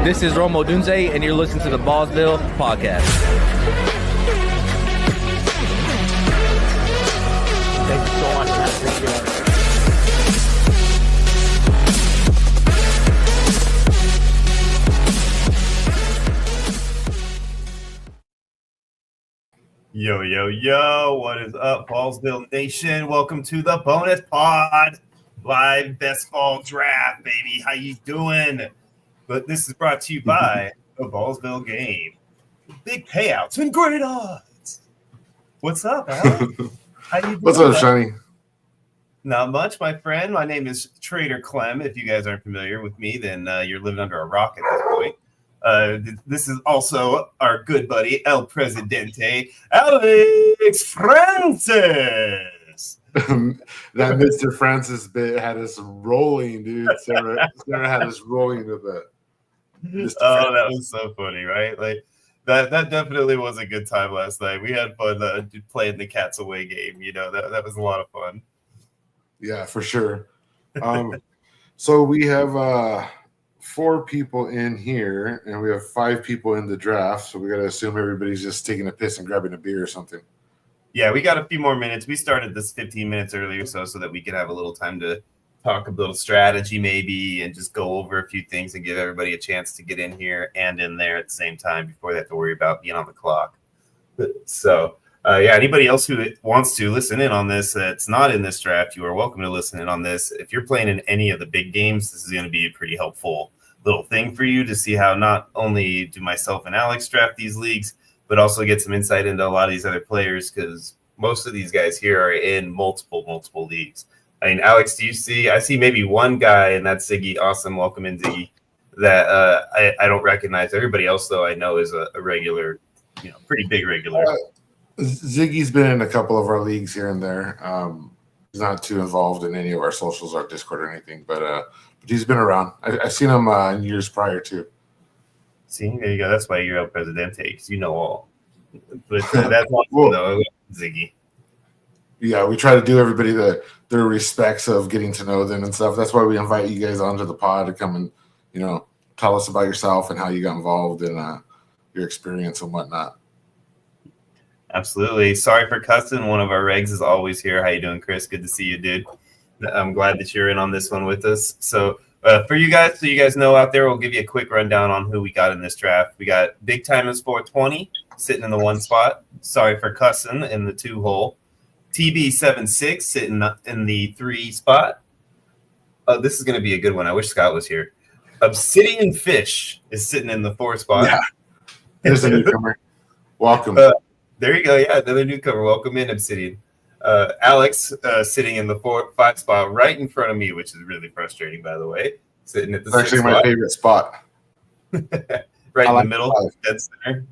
This is Romo Dunze, and you're listening to the Ballsville Podcast. Thank you so much. Yo, yo, yo, what is up, Ballsville Nation? Welcome to the bonus pod, live BestBall draft, baby. How you doing? But this is brought to you by the Ballsville game. Big payouts and great odds. What's up, Alex? How you doing? What's up, Shiny? Not much, my friend. My name is Trader Clem. If you guys aren't familiar with me, then you're living under a rock at this point. This is also our good buddy, El Presidente, Alex Francis. That Mr. Francis bit had us rolling, dude. Sarah had us rolling with it. Oh, that was so funny, right? Like that definitely was a good time last night. We had fun playing the Cats Away game. You know, that was a lot of fun. Yeah, for sure. So we have 4 people in here, and we have 5 people in the draft. So we got to assume everybody's just taking a piss and grabbing a beer or something. Yeah, we got a few more minutes. We started this 15 minutes earlier so that we could have a little time to talk a little strategy maybe and just go over a few things and give everybody a chance to get in here and in there at the same time before they have to worry about being on the clock. So, yeah, anybody else who wants to listen in on this that's not in this draft, you are welcome to listen in on this. If you're playing in any of the big games, this is going to be a pretty helpful little thing for you to see how not only do myself and Alex draft these leagues, but also get some insight into a lot of these other players because most of these guys here are in multiple leagues. I mean, Alex, I see maybe one guy, and that's Ziggy. Awesome. Welcome in, Ziggy, that I don't recognize. Everybody else, though, I know is a regular, pretty big regular. Ziggy's been in a couple of our leagues here and there. He's not too involved in any of our socials or Discord or anything, but he's been around. I've seen him in years prior, too. See, there you go. That's why you're El Presidente, because you know all. But that's awesome, though, Ziggy. Yeah, we try to do everybody their respects of getting to know them and stuff. That's why we invite you guys onto the pod to come and, tell us about yourself and how you got involved in your experience and whatnot. Absolutely. Sorry for cussing. One of our regs is always here. How you doing, Chris? Good to see you, dude. I'm glad that you're in on this one with us. So for you guys, so you guys know out there, we'll give you a quick rundown on who we got in this draft. We got Big Timers 420 sitting in the 1 spot. Sorry for cussing in the 2 hole. TB76 sitting in the 3 spot. Oh, this is going to be a good one. I wish Scott was here. Obsidian Fish is sitting in the 4 spot. Yeah. There's a newcomer. Welcome. There you go. Yeah, another newcomer. Welcome in, Obsidian. Alex sitting in the 5 spot right in front of me, which is really frustrating, by the way. Sitting at the 6 actually spot. My favorite spot. Right in the middle, dead center.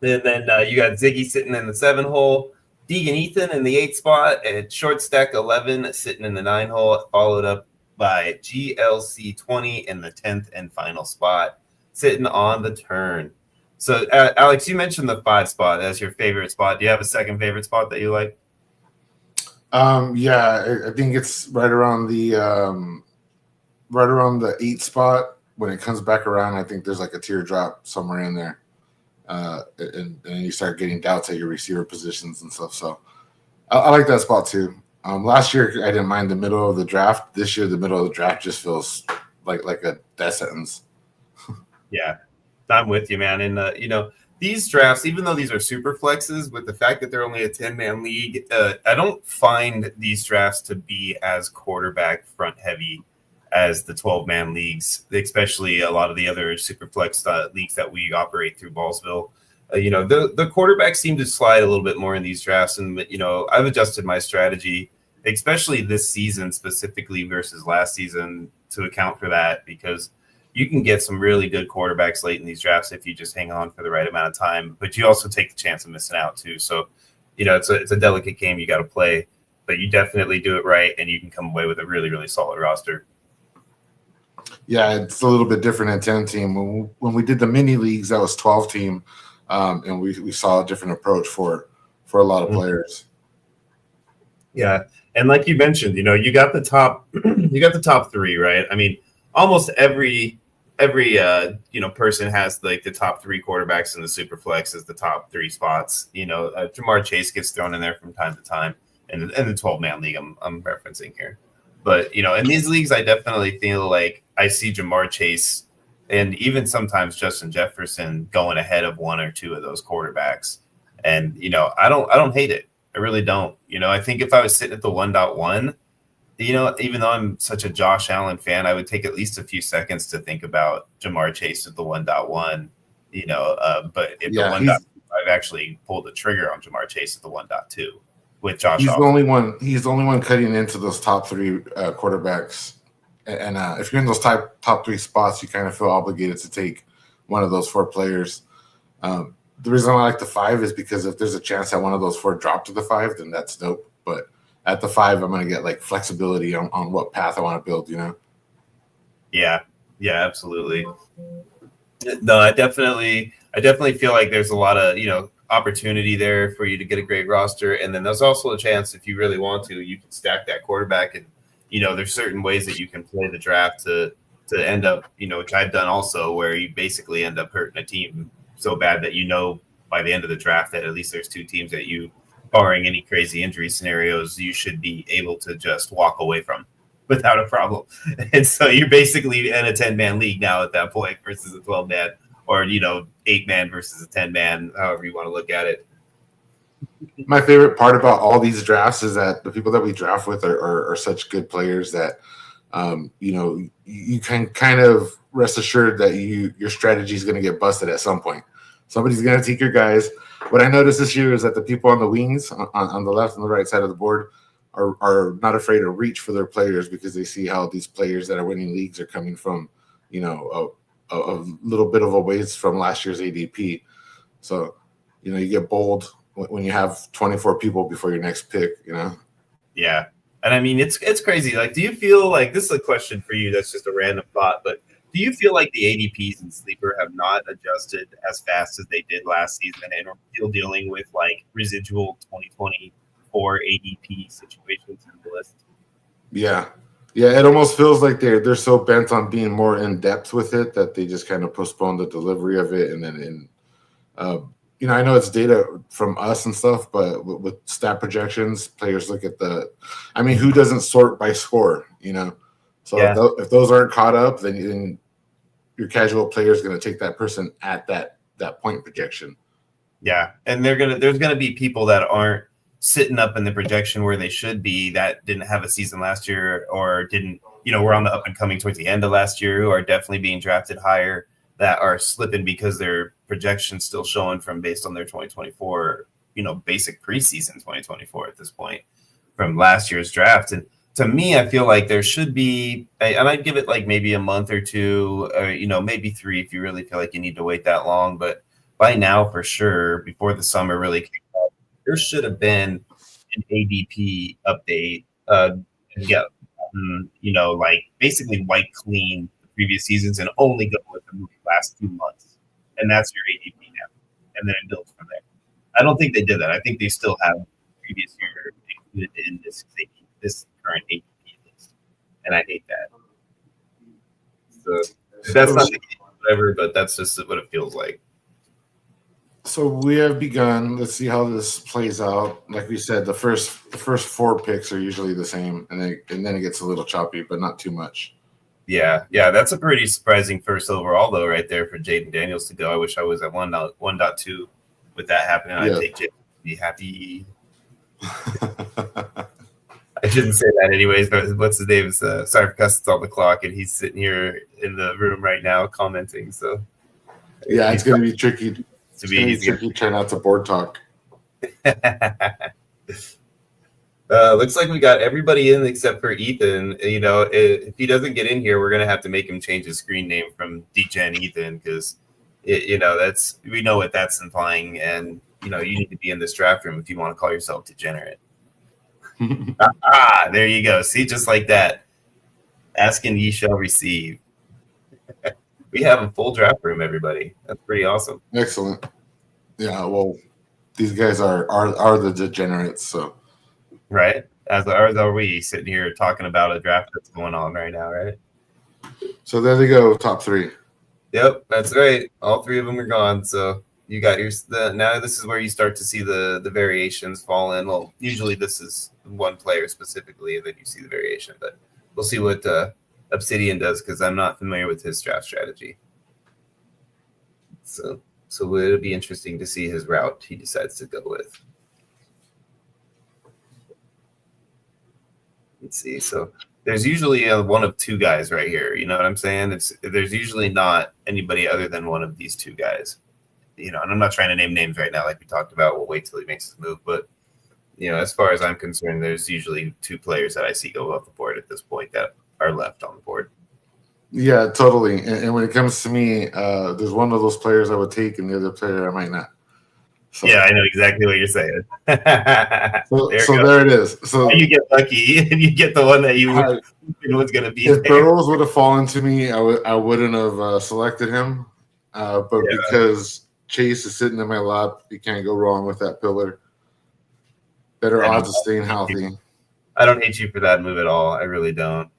And then you got Ziggy sitting in the 7 hole. Deegan Ethan in the 8 spot, and Short Stack 11 sitting in the 9 hole, followed up by GLC 20 in the 10th and final spot, sitting on the turn. So, Alex, you mentioned the 5 spot as your favorite spot. Do you have a second favorite spot that you like? Yeah, I think it's right around the 8 spot. When it comes back around, I think there's like a teardrop somewhere in there. And you start getting doubts at your receiver positions and stuff. So I like that spot too. Last year I didn't mind the middle of the draft. This year the middle of the draft just feels like a death sentence. Yeah, I'm with you, man. And these drafts, even though these are super flexes, with the fact that they're only a 10-man league, I don't find these drafts to be as quarterback front heavy as the 12-man leagues, especially a lot of the other superflex leagues that we operate through Ballsville. The quarterbacks seem to slide a little bit more in these drafts, and I've adjusted my strategy, especially this season specifically versus last season, to account for that, because you can get some really good quarterbacks late in these drafts if you just hang on for the right amount of time, but you also take the chance of missing out too. So, it's a delicate game you got to play, but you definitely do it right, and you can come away with a really, really solid roster. Yeah, it's a little bit different in 10 team. When we did the mini leagues, that was 12 team, and we saw a different approach for a lot of players. Yeah, and like you mentioned, you got the top 3, right? I mean, almost every person has like the top 3 quarterbacks in the super flex as the top 3 spots. Jamar Chase gets thrown in there from time to time, and the 12-man league I'm referencing here. But in these leagues, I definitely feel like I see Jamar Chase and even sometimes Justin Jefferson going ahead of 1 or 2 of those quarterbacks. And I don't hate it. I really don't. I think if I was sitting at the 1.1, even though I'm such a Josh Allen fan, I would take at least a few seconds to think about Jamar Chase at the 1.1. But at the 1.2, I've actually pulled the trigger on Jamar Chase at the 1.2 with Josh. He's the only one cutting into those top 3 quarterbacks. And if you're in those top 3 spots, you kind of feel obligated to take one of those 4 players. The reason I like the 5 is because if there's a chance that one of those 4 drop to the 5, then that's dope. But at the 5, I'm going to get like flexibility on what path I want to build, Yeah, absolutely. No, I definitely feel like there's a lot of, opportunity there for you to get a great roster. And then there's also a chance, if you really want to, you can stack that quarterback. And, there's certain ways that you can play the draft to end up, which I've done also, where you basically end up hurting a team so bad that by the end of the draft that at least there's 2 teams that you, barring any crazy injury scenarios, you should be able to just walk away from without a problem. And so you're basically in a 10-man league now at that point versus a 12-man or, 8-man versus a 10-man, however you want to look at it. My favorite part about all these drafts is that the people that we draft with are such good players that, you can kind of rest assured that your strategy is going to get busted at some point. Somebody's going to take your guys. What I noticed this year is that the people on the wings, on the left and the right side of the board, are not afraid to reach for their players because they see how these players that are winning leagues are coming from, a little bit of a ways from last year's ADP. So, you get bold when you have 24 people before your next pick, Yeah. And I mean, it's crazy. Like, do you feel like, this is a question for you that's just a random thought, but do you feel like the ADPs in Sleeper have not adjusted as fast as they did last season and are still dealing with like residual 2024 ADP situations in the list? Yeah. It almost feels like they're so bent on being more in depth with it that they just kind of postpone the delivery of it. And then, I know it's data from us and stuff, but with stat projections, players look at who doesn't sort by score, So yeah. if those aren't caught up, then your casual player is going to take that person at that point projection. Yeah, and there's gonna be people that aren't sitting up in the projection where they should be that didn't have a season last year or didn't, were on the up and coming towards the end of last year who are definitely being drafted higher that are slipping because their projection's still showing from based on their 2024, basic preseason 2024 at this point from last year's draft. And to me, I feel like there should be, and I'd give it like maybe a month or 2, or, maybe 3 if you really feel like you need to wait that long. But by now, for sure, before the summer really kicked off, there should have been an ADP update. Like basically wipe clean the previous seasons and only go with the last 2 months. And that's your ADP now. And then it builds from there. I don't think they did that. I think they still have previous year included in this current ADP list. And I hate that. So that's not the case, whatever, but that's just what it feels like. So we have begun. Let's see how this plays out. Like we said, the first 4 picks are usually the same, and then it gets a little choppy, but not too much. Yeah, that's a pretty surprising first overall, though, right there for Jaden Daniels to go. I wish I was at 1.2 with that happening. I'd take Jaden to be happy. I shouldn't say that anyways, but what's his name? Sorry for cussing on the clock, and he's sitting here in the room right now commenting. So yeah, it's going to be tricky. He's tricky turn out to board talk. Looks like we got everybody in except for Ethan. If he doesn't get in here, we're gonna have to make him change his screen name from DGen Ethan because that's we know what that's implying, and you need to be in this draft room if you want to call yourself degenerate. There you go. See, just like that. Asking ye shall receive. We have a full draft room, everybody. That's pretty awesome. Excellent. Yeah, well, these guys are the degenerates, so. Right? As are we sitting here talking about a draft that's going on right now, right? So there they go, top 3. Yep, that's right. All three of them are gone. So you got now. This is where you start to see the variations fall in. Well, usually this is one player specifically, and then you see the variation. But we'll see what Obsidian does because I'm not familiar with his draft strategy. So it'll be interesting to see his route he decides to go with. Let's see. So there's usually one of two guys right here. You know what I'm saying? There's usually not anybody other than one of these two guys. And I'm not trying to name names right now, like we talked about. We'll wait till he makes his move. But as far as I'm concerned, there's usually two players that I see go off the board at this point that are left on the board. Yeah, totally. And when it comes to me, there's one of those players I would take, and the other player I might not. So, yeah, I know exactly what you're saying. so there it is. So you get lucky, and you get the one that you was going to be. If Burrows would have fallen to me, I wouldn't have selected him. But because Chase is sitting in my lap, you can't go wrong with that pillar. Better odds of staying healthy. I don't hate you for that move at all. I really don't.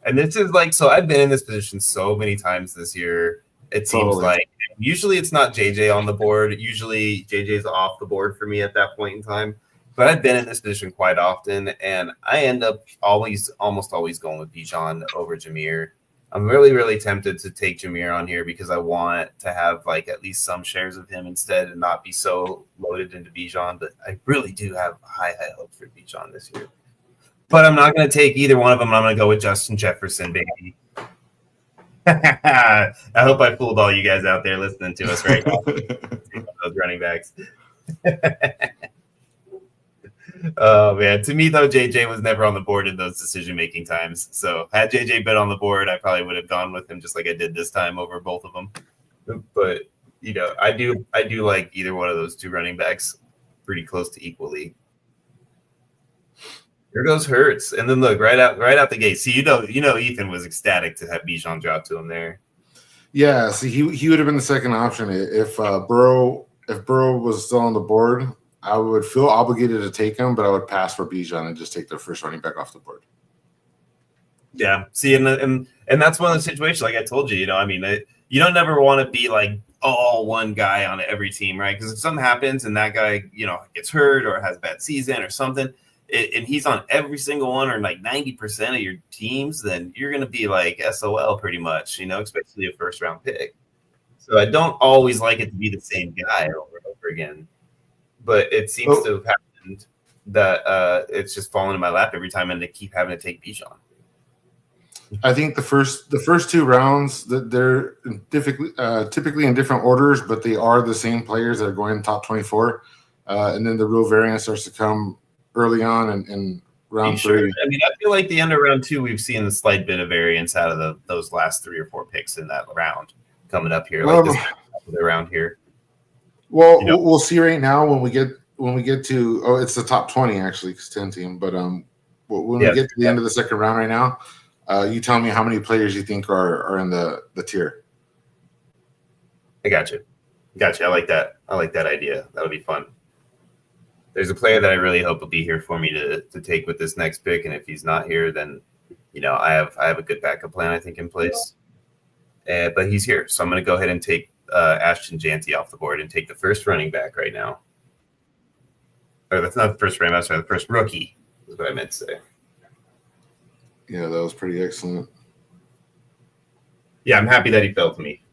And this is so I've been in this position so many times this year. It seems like usually it's not JJ on the board. Usually JJ's off the board for me at that point in time. But I've been in this position quite often, and I end up almost always going with Bijan over Jameer. I'm really, really tempted to take Jameer on here because I want to have at least some shares of him instead and not be so loaded into Bijan. But I really do have high hopes for Bijan this year. But I'm not going to take either one of them. I'm going to go with Justin Jefferson, baby. I hope I fooled all you guys out there listening to us right now. Those running backs. Oh, man. To me, though, JJ was never on the board in those decision-making times. So had JJ been on the board, I probably would have gone with him just like I did this time over both of them. But, I do like either one of those two running backs pretty close to equally. Here goes Hurts, and then look right out the gate. See, Ethan was ecstatic to have Bijan drop to him there. Yeah, see, he would have been the second option if Burrow was still on the board. I would feel obligated to take him, but I would pass for Bijan and just take their first running back off the board. Yeah, see, and that's one of the situations. Like I told you, you don't never want to be one guy on every team, right? Because if something happens and that guy, gets hurt or has a bad season or something. And he's on every single one or 90% of your teams, then you're going to be SOL pretty much, especially a first round pick. So I don't always like it to be the same guy over and over again. But it seems to have happened that it's just fallen in my lap every time and they keep having to take Bijan. I think the first two rounds that they're typically in different orders, but they are the same players that are going in top 24. And then the real variance starts to come early on in round 3. I feel like the end of round 2, we've seen a slight bit of variance out of those last 3 or 4 picks in that round coming up here, around here. Well, we'll see right now when we get to it's the top 20 actually, because 10 team. But when we get to the end of the second round right now, you tell me how many players you think are in the tier. I got you. I like that. I like that idea. That'll be fun. There's a player that I really hope will be here for me to take with this next pick, and if he's not here, then I have a good backup plan I think in place. But he's here, so I'm going to go ahead and take Ashton Janty off the board and take the first running back right now. Or that's not the first running back, sorry, the first rookie is what I meant to say. Yeah, that was pretty excellent. Yeah, I'm happy that he fell to me.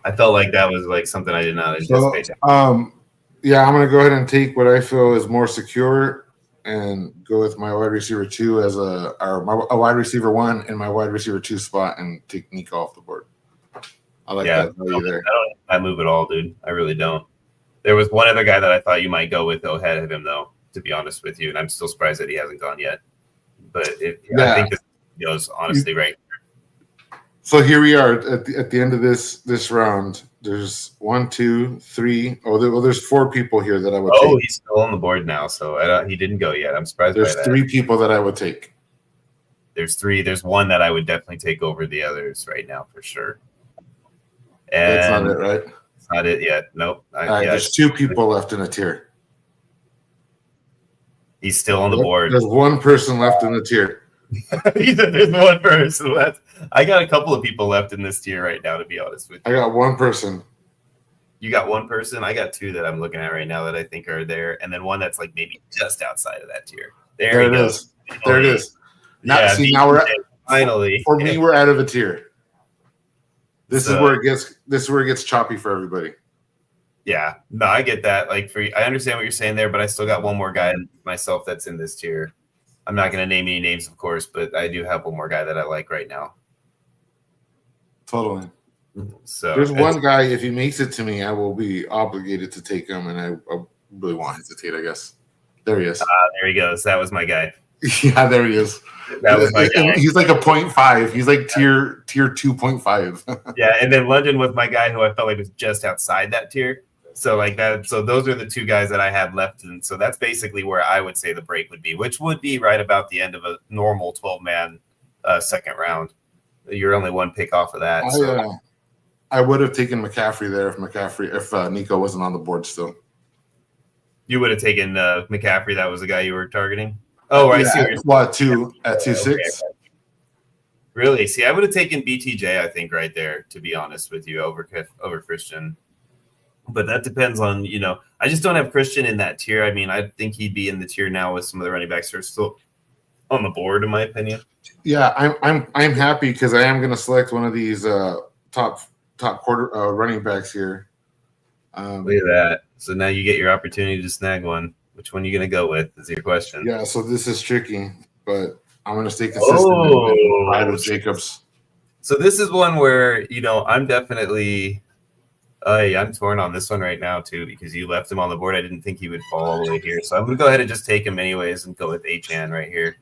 I felt like that was something I did not anticipate. Yeah, I'm going to go ahead and take what I feel is more secure and go with my wide receiver 2 as a wide receiver 1 in my wide receiver 2 spot and take Nico off the board. I like that value there. I don't move at all, dude. I really don't. There was one other guy that I thought you might go with ahead of him, though, to be honest with you, and I'm still surprised that he hasn't gone yet. But I think this goes honestly right. So here we are at the end of this round. There's 1, 2, 3. There's 4 people here that I would take. He's still on the board now, so he didn't go yet. I'm surprised There's by that. 3 people that I would take. There's 3. There's one that I would definitely take over the others right now for sure. And that's not it, right? It's not it yet. Nope. All right, there's 2 people left in a tier. He's still on the board. There's 1 person left in the tier. There's 1 person left. I got a couple of people left in this tier right now, to be honest with you. I got one person. You got one person? I got two that I'm looking at right now that I think are there, and then one that's like maybe just outside of that tier. There it goes. is. There it is. Now, now we're finally. For me, we're out of a tier. This is where it gets choppy for everybody. Yeah, no, I get that. Like, I understand what you're saying there, but I still got one more guy myself that's in this tier. I'm not going to name any names, of course, but I do have one more guy that I like right now. Totally. So there's one guy. If he makes it to me, I will be obligated to take him, and I really won't hesitate. I guess. There he is. There he goes. That was my guy. Yeah, there he is. That was my guy. He's like a 0.5. He's like tier 2.5. Yeah, and then London was my guy who I felt like was just outside that tier. So like that. So those are the two guys that I had left, and so that's basically where I would say the break would be, which would be right about the end of a normal 12-man second round. You're only one pick off of that. I would have taken McCaffrey there if Nico wasn't on the board still. You would have taken McCaffrey. That was the guy you were targeting. Oh, I see. At 2.6. Okay. Really? See, I would have taken BTJ. I think right there, to be honest with you, over Christian. But that depends on, I just don't have Christian in that tier. I mean, I think he'd be in the tier now with some of the running backs who are still on the board, in my opinion. Yeah, I'm happy because I am going to select one of these top quarter running backs here. Look at that. So now you get your opportunity to snag one. Which one are you going to go with is your question. Yeah, so this is tricky, but I'm going to stay consistent with Jacobs. So this is one where, I'm definitely I'm torn on this one right now, too, because you left him on the board. I didn't think he would fall all the way here. So I'm going to go ahead and just take him anyways and go with Achan right here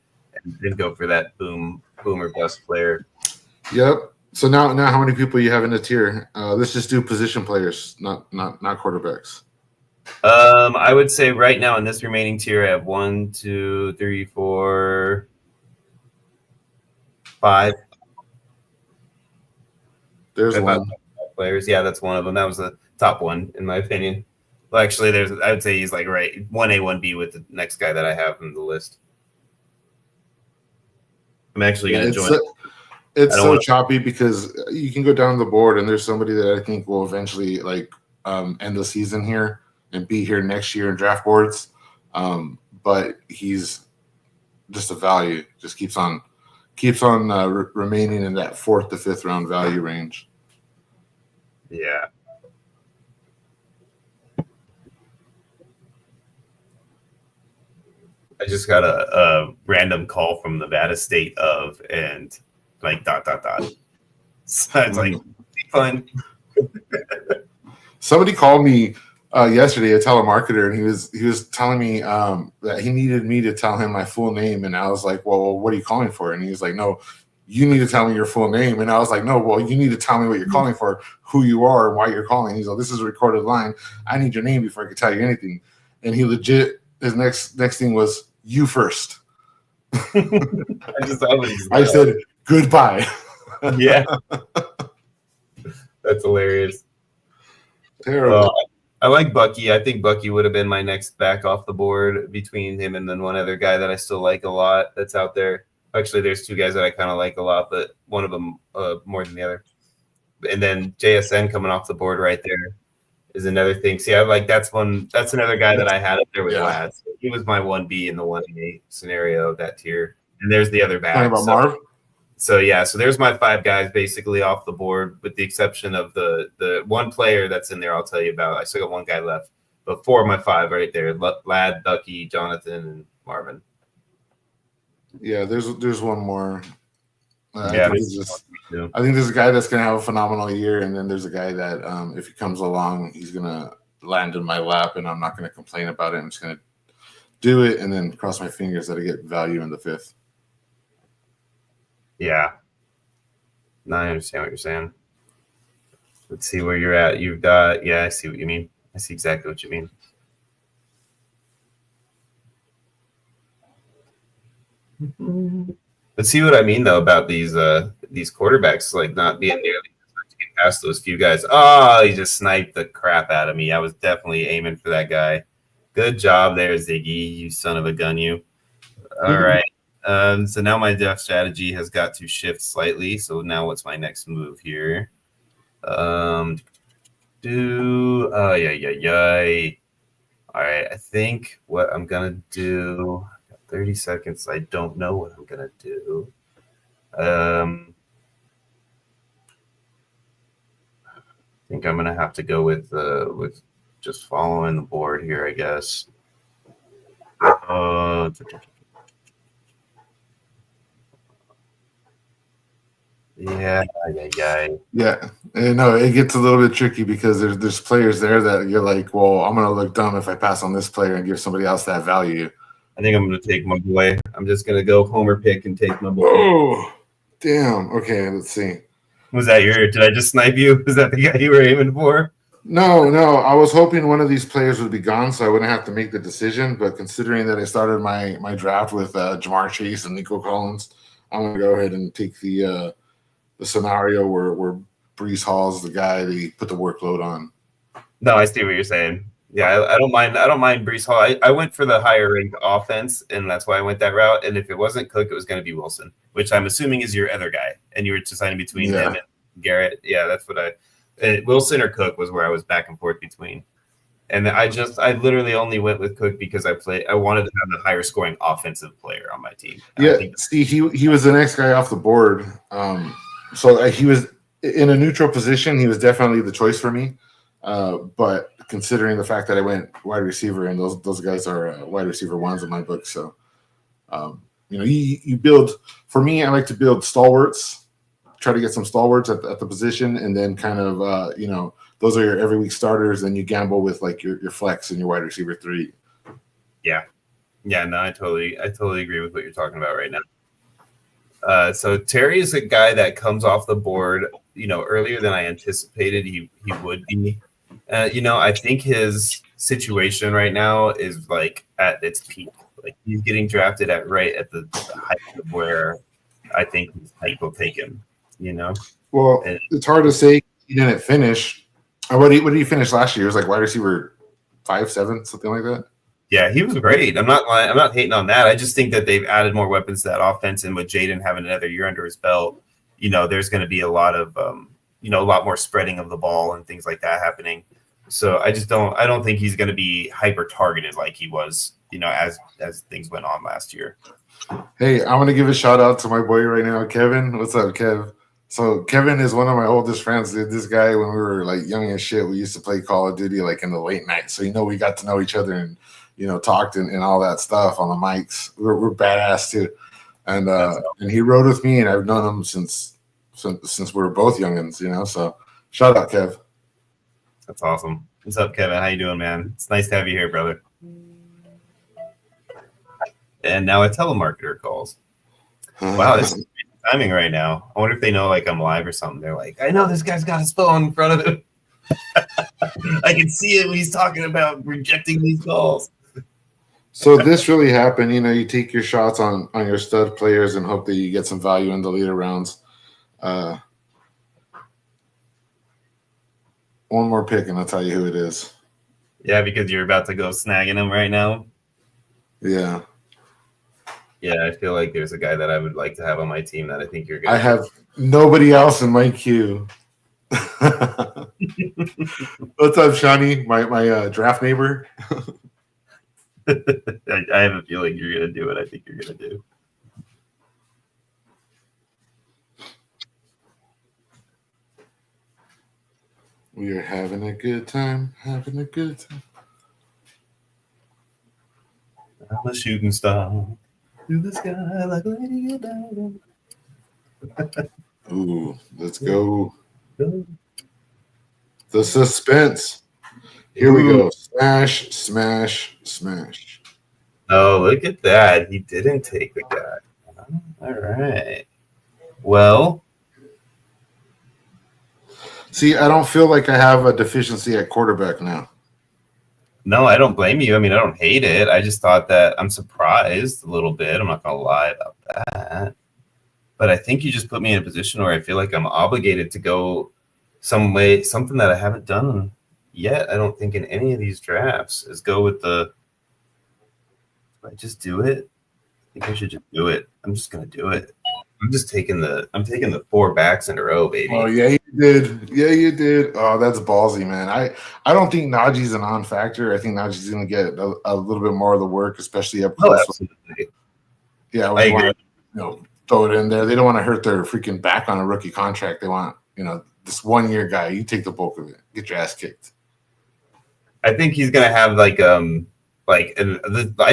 and then go for that boomer bust player. Yep. So now how many people you have in the tier? Let's just do position players, not quarterbacks. I would say right now in this remaining tier, I have 1, 2, 3, 4, 5. There's one. Players. Yeah, that's one of them. That was the top one, in my opinion. Well, actually, I would say he's like right 1A, 1B with the next guy that I have in the list. I'm actually going to join. It's so choppy because you can go down the board and there's somebody that I think will eventually end the season here and be here next year in draft boards. But he's just a value, just keeps on remaining in that 4th to 5th round value range. Yeah. I just got a random call from Nevada State and like ... So it's like fun. Somebody called me yesterday, a telemarketer, and he was telling me that he needed me to tell him my full name, and I was like, well, what are you calling for? And he was like, no, you need to tell me your full name. And I was like, no, well, you need to tell me what you're calling for, who you are, and why you're calling. He's like, this is a recorded line. I need your name before I can tell you anything. And he legit, his next thing was, you first. I said, goodbye. Yeah. That's hilarious. Terrible. I like Bucky. I think Bucky would have been my next back off the board between him and then one other guy that I still like a lot that's out there. Actually, there's two guys that I kind of like a lot, but one of them more than the other. And then JSN coming off the board right there is another thing. See, I like that's another guy that I had up there with Lads. He was my 1B in the 1A scenario of that tier. And there's the other back. Talking about Marv? So there's my 5 guys basically off the board, with the exception of the one player that's in there I'll tell you about. I still got one guy left. But 4 of my 5 right there: Lad, Ducky, Jonathan, and Marvin. Yeah, there's one more. I think there's a guy that's going to have a phenomenal year, and then there's a guy that if he comes along, he's going to land in my lap, and I'm not going to complain about it. I'm just going to do it and then cross my fingers that I get value in the 5th. Yeah. No, I understand what you're saying. Let's see where you're at. You've got, I see what you mean. I see exactly what you mean. Let's see what I mean though about these quarterbacks like not being nearly to get past those few guys. Oh, he just sniped the crap out of me. I was definitely aiming for that guy. Good job there, Ziggy, you son of a gun, you. All right. So now my draft strategy has got to shift slightly. So now what's my next move here? Yeah. All right, I think what I'm gonna do. 30 seconds. I don't know what I'm gonna do. I think I'm gonna have to go with just following the board here, I guess. Yeah. Yeah, and no, it gets a little bit tricky because there's players there that you're like, well, I'm gonna look dumb if I pass on this player and give somebody else that value. I think I'm gonna take my boy. I'm just gonna go homer pick and take my boy. Oh, damn. Okay, let's see. Was that did I just snipe you? Was that the guy you were aiming for? No. I was hoping one of these players would be gone so I wouldn't have to make the decision. But considering that I started my draft with Jamar Chase and Nico Collins, I'm gonna go ahead and take the scenario where Brees Hall's the guy they put the workload on. No, I see what you're saying. Yeah, I don't mind. I don't mind Brees Hall. I went for the higher ranked offense, and that's why I went that route. And if it wasn't Cook, it was going to be Wilson, which I'm assuming is your other guy. And you were deciding between him and Garrett. Yeah, that's what Wilson or Cook was where I was back and forth between. And I literally only went with Cook because I wanted to have the higher scoring offensive player on my team. See, he was the next guy off the board. So he was in a neutral position. He was definitely the choice for me. But considering the fact that I went wide receiver, and those guys are wide receiver ones in my book, so you build. For me, I like to build stalwarts, try to get some stalwarts at the position, and then kind of those are your every week starters. Then you gamble with like your flex and your wide receiver 3. Yeah. No, I totally agree with what you're talking about right now. So Terry is a guy that comes off the board, earlier than I anticipated he would be. I think his situation right now is like at its peak. Like he's getting drafted right at the height of where I think his height will take him. Well, it's hard to say. He didn't finish. What did he finish last year? It was like wide receiver 5-7, something like that. Yeah, he was great. I'm not hating on that. I just think that they've added more weapons to that offense, and with Jaden having another year under his belt, there's going to be a lot of a lot more spreading of the ball and things like that happening. So I don't think he's going to be hyper targeted like he was, as things went on last year. Hey, I'm going to give a shout out to my boy right now, Kevin. What's up, Kev? So Kevin is one of my oldest friends. This guy, when we were like young as shit, we used to play Call of Duty like in the late night. So we got to know each other and talked and all that stuff on the mics. We're badass too. And he rode with me, and I've known him since we were both youngins. So shout out, Kev. That's awesome. What's up, Kevin? How you doing, man? It's nice to have you here, brother. And now a telemarketer calls. Wow, this is timing right now. I wonder if they know like I'm live or something. They're like, I know this guy's got his phone in front of him. I can see it when he's talking about rejecting these calls. So this really happened. You take your shots on your stud players and hope that you get some value in the later rounds. One more pick, and I'll tell you who it is. Yeah, because you're about to go snagging him right now. Yeah. Yeah, I feel like there's a guy that I would like to have on my team that I think you're going to. I have nobody else in my queue. What's up, Shawnee? My draft neighbor. I have a feeling you're going to do what I think you're going to do. We are having a good time. Having a good time. I'm a shooting star through the sky like a lady down. Ooh, let's go. The suspense. Here we go. Smash, smash, smash. Oh, look at that. He didn't take the guy. All right. Well. See, I don't feel like I have a deficiency at quarterback now. No, I don't blame you. I mean, I don't hate it. I just thought that I'm surprised a little bit. I'm not going to lie about that. But I think you just put me in a position where I feel like I'm obligated to go something that I haven't done yet. I don't think in any of these drafts is go with I just do it. think I should just do it. I'm just gonna do it. I'm taking the 4 backs in a row, baby. Oh yeah, you did. Yeah, you did. Oh, that's ballsy, man. I don't think Najee's a non-factor. I think Najee's going to get a little bit more of the work, especially up Oh, close. absolutely. Yeah, I when you agree. want to throw it in there. They don't want to hurt their freaking back on a rookie contract. They want this 1-year guy. You take the bulk of it. Get your ass kicked. I think he's gonna have I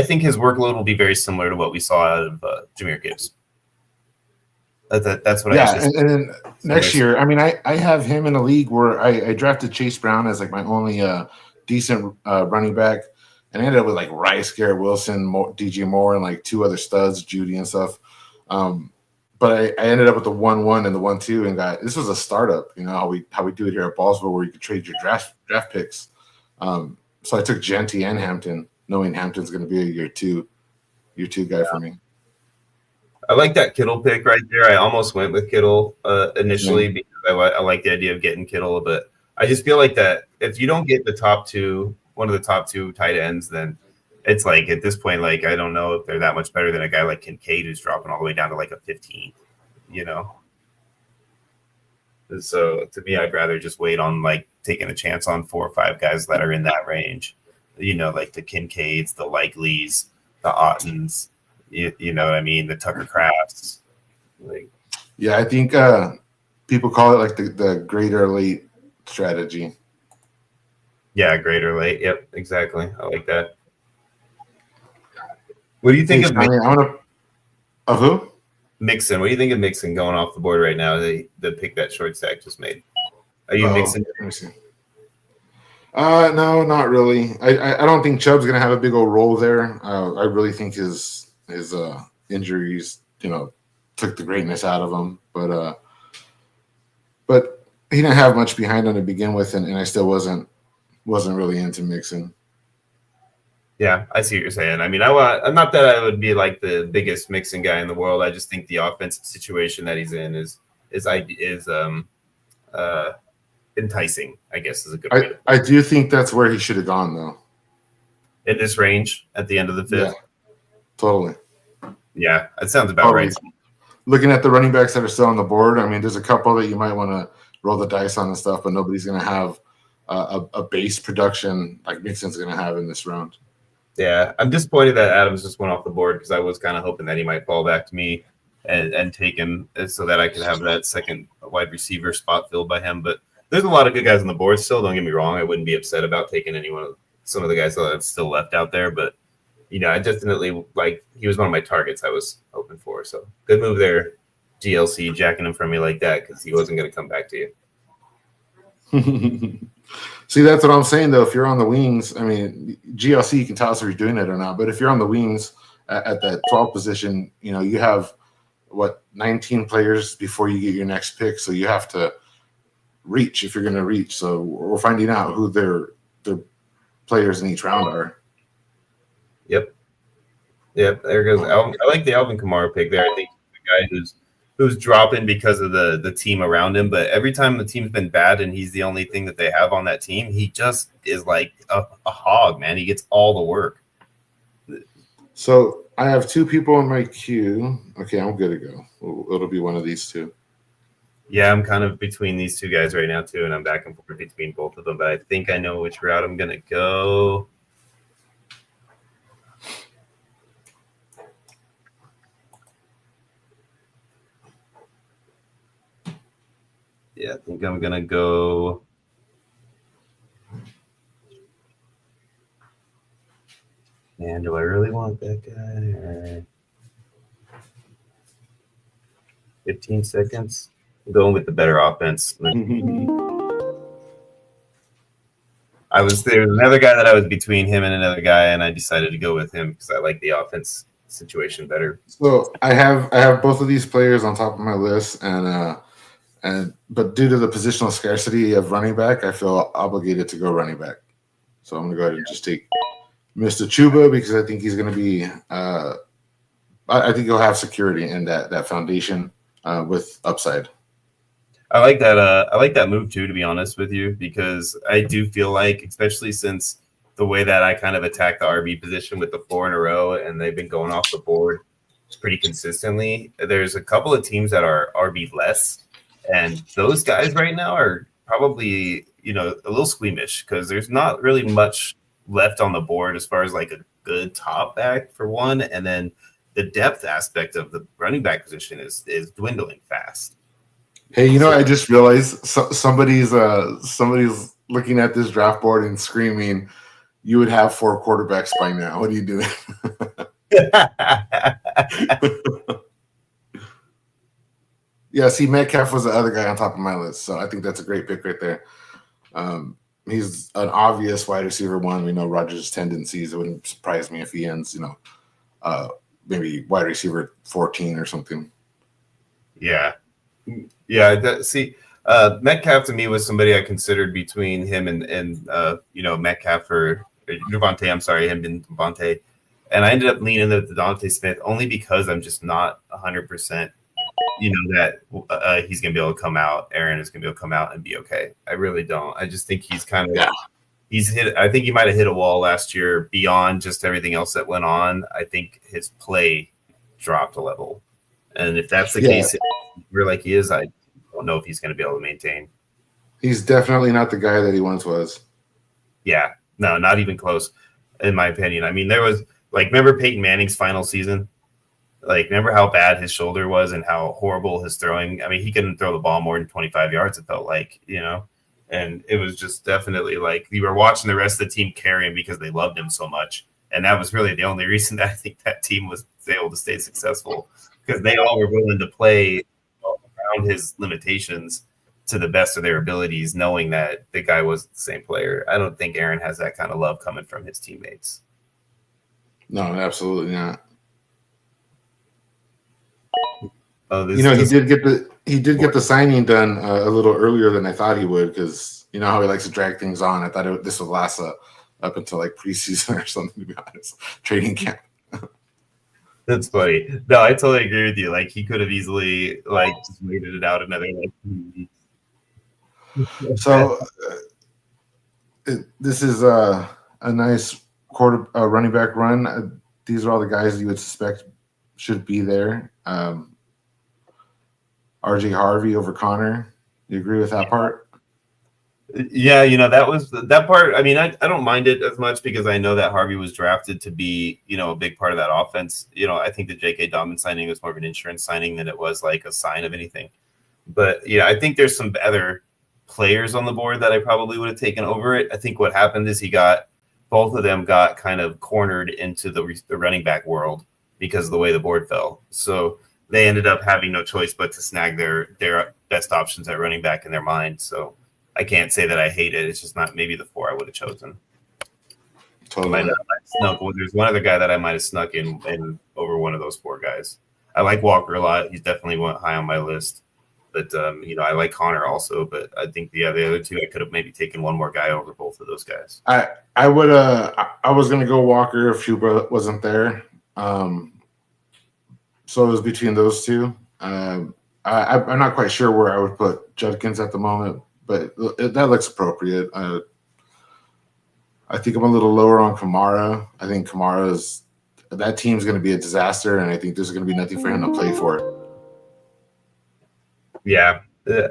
think his workload will be very similar to what we saw out of Jahmyr Gibbs. That's what I Yeah, just and then next year, I mean, I have him in a league where I drafted Chase Brown as like my only decent running back, and I ended up with like Rice, Garrett Wilson, DJ Moore, and like 2 other studs, Judy and stuff. But I ended up with the 1-1 and the 1-2, and this was a startup. You know how we do it here at Ballsville, where you could trade your draft picks. So I took Genty and Hampton, knowing Hampton's going to be a year two guy for me. I like that Kittle pick right there. I almost went with Kittle initially because I like the idea of getting Kittle, but I just feel like that if you don't get one of the top 2 tight ends, then it's like at this point, like I don't know if they're that much better than a guy like Kincaid who's dropping all the way down to like a 15, And so to me, I'd rather just wait on like taking a chance on 4 or 5 guys that are in that range, like the Kincaids, the Likeleys, the Ottens. You know what I mean? The Tucker Crafts. Yeah, I think people call it like the greater late strategy. Yeah, greater late. Yep, exactly. I like that. What do you think of who? Mixon? What do you think of Mixon going off the board right now? The pick that short stack just made. Are you Mixon? Let me see. No, not really. I don't think Chubb's gonna have a big old role there. I really think his injuries, took the greatness out of him. But he didn't have much behind him to begin with, and I still wasn't really into Mixon. Yeah, I see what you're saying. I mean, I'm not that I would be like the biggest Mixon guy in the world. I just think the offensive situation that he's in is enticing, I guess is a good way. I do think that's where he should have gone though. In this range at the end of the 5th. Yeah, totally. Yeah, that sounds about right. Looking at the running backs that are still on the board, I mean, there's a couple that you might want to roll the dice on and stuff, but nobody's going to have a base production like Mixon's going to have in this round. Yeah, I'm disappointed that Adams just went off the board because I was kind of hoping that he might fall back to me and take him so that I could have that second wide receiver spot filled by him. But there's a lot of good guys on the board still. Don't get me wrong. I wouldn't be upset about taking some of the guys that I've still left out there. But, I definitely he was one of my targets I was hoping for. So good move there, GLC, jacking him from me like that because he wasn't going to come back to you. See, that's what I'm saying, though. If you're on the wings, I mean, GLC, you can tell us if you're doing it or not. But if you're on the wings at that 12 position, you have, 19 players before you get your next pick. So you have to reach if you're going to reach. So we're finding out who their players in each round are. Yep. There goes Alvin. I like the Alvin Kamara pick there. I think he's the guy who's dropping because of the team around him. But every time the team's been bad and he's the only thing that they have on that team, he just is like a hog, man. He gets all the work. So I have 2 people in my queue. Okay, I'm good to go. It'll be one of these 2. Yeah, I'm kind of between these 2 guys right now, too, and I'm back and forth between both of them. But I think I know which route I'm going to go. Yeah, I think I'm going to go. Man, do I really want that guy? Or 15 seconds. I'm going with the better offense. There was another guy that I was between him and another guy, and I decided to go with him because I like the offense situation better. So I have both of these players on top of my list, but due to the positional scarcity of running back, I feel obligated to go running back. So I'm going to go ahead and just take Mr. Chuba because I think he's going to be I think he'll have security in that foundation with upside. I like that. I like that move too, to be honest with you, because I do feel like, especially since the way that I kind of attack the RB position with the 4 in a row, and they've been going off the board, pretty consistently. There's a couple of teams that are RB less, and those guys right now are probably a little squeamish because there's not really much left on the board as far as like a good top back for one, and then the depth aspect of the running back position is dwindling fast. Hey, I just realized somebody's looking at this draft board and screaming, "You would have 4 quarterbacks by now." What are you doing? Yeah, see, Metcalf was the other guy on top of my list, so I think that's a great pick right there. He's an obvious wide receiver 1. We know Rodgers' tendencies. It wouldn't surprise me if he ends, maybe wide receiver 14 or something. Yeah. Metcalf to me was somebody I considered between him and Metcalf or Devontae. I'm sorry, him and Devontae. And I ended up leaning to Devontae Smith only because I'm just not 100%, that he's going to be able to come out. Aaron is going to be able to come out and be okay. I really don't. I just think he's kind of I think he might have hit a wall last year beyond just everything else that went on. I think his play dropped a level. And if that's the case, we're like he is, I don't know if he's going to be able to maintain. He's definitely not the guy that he once was. Yeah, no, not even close, in my opinion. I mean, there was remember Peyton Manning's final season? Remember how bad his shoulder was and how horrible his throwing. I mean, he couldn't throw the ball more than 25 yards. It felt like, and it was just definitely you were watching the rest of the team carry him because they loved him so much, and that was really the only reason that I think that team was able to stay successful. Because they all were willing to play around his limitations to the best of their abilities, knowing that the guy was the same player. I don't think Aaron has that kind of love coming from his teammates. No, absolutely not. He did get the signing done a little earlier than I thought he would, because you know how he likes to drag things on. I thought this would last up until preseason or something, to be honest, training camp. That's funny. No, I totally agree with you. He could have easily just waited it out another 2 weeks. So this is a nice running back run. These are all the guys you would suspect should be there. RJ Harvey over Connor. You agree with that part? Yeah, that part. I mean, I don't mind it as much because I know that Harvey was drafted to be, a big part of that offense. I think the J.K. Dobbins signing was more of an insurance signing than it was a sign of anything. But I think there's some other players on the board that I probably would have taken over it. I think what happened is both of them got kind of cornered into the running back world because of the way the board fell. So they ended up having no choice but to snag their best options at running back in their mind. So I can't say that I hate it. It's just not maybe the 4 I would have chosen. Totally. There's one other guy that I might have snuck in over one of those 4 guys. I like Walker a lot. He's definitely high on my list. But, I like Connor also. But I think, the other 2, I could have maybe taken one more guy over both of those guys. I would. I was going to go Walker if Huber wasn't there. So it was between those 2. I'm not quite sure where I would put Judkins at the moment, but that looks appropriate. I think I'm a little lower on Kamara. I think that team's going to be a disaster, and I think there's going to be nothing for him to play for. Yeah,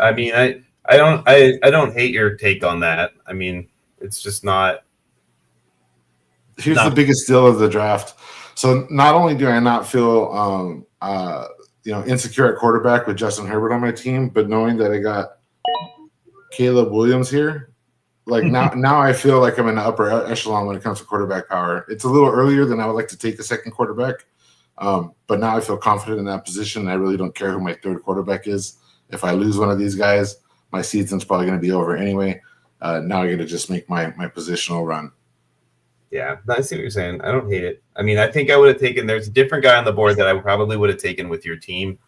I mean, I don't hate your take on that. I mean, it's just not. Here's the biggest deal of the draft. So not only do I not feel insecure at quarterback with Justin Herbert on my team, but knowing that I got Caleb Williams here, now I feel like I'm in the upper echelon when it comes to quarterback power. It's a little earlier than I would like to take a second quarterback, but now I feel confident in that position. I really don't care who my third quarterback is. If I lose one of these guys, my season's probably going to be over anyway. Now I got to just make my positional run. Yeah, I see what you're saying. I don't hate it. I mean, I think I would have taken – there's a different guy on the board that I probably would have taken with your team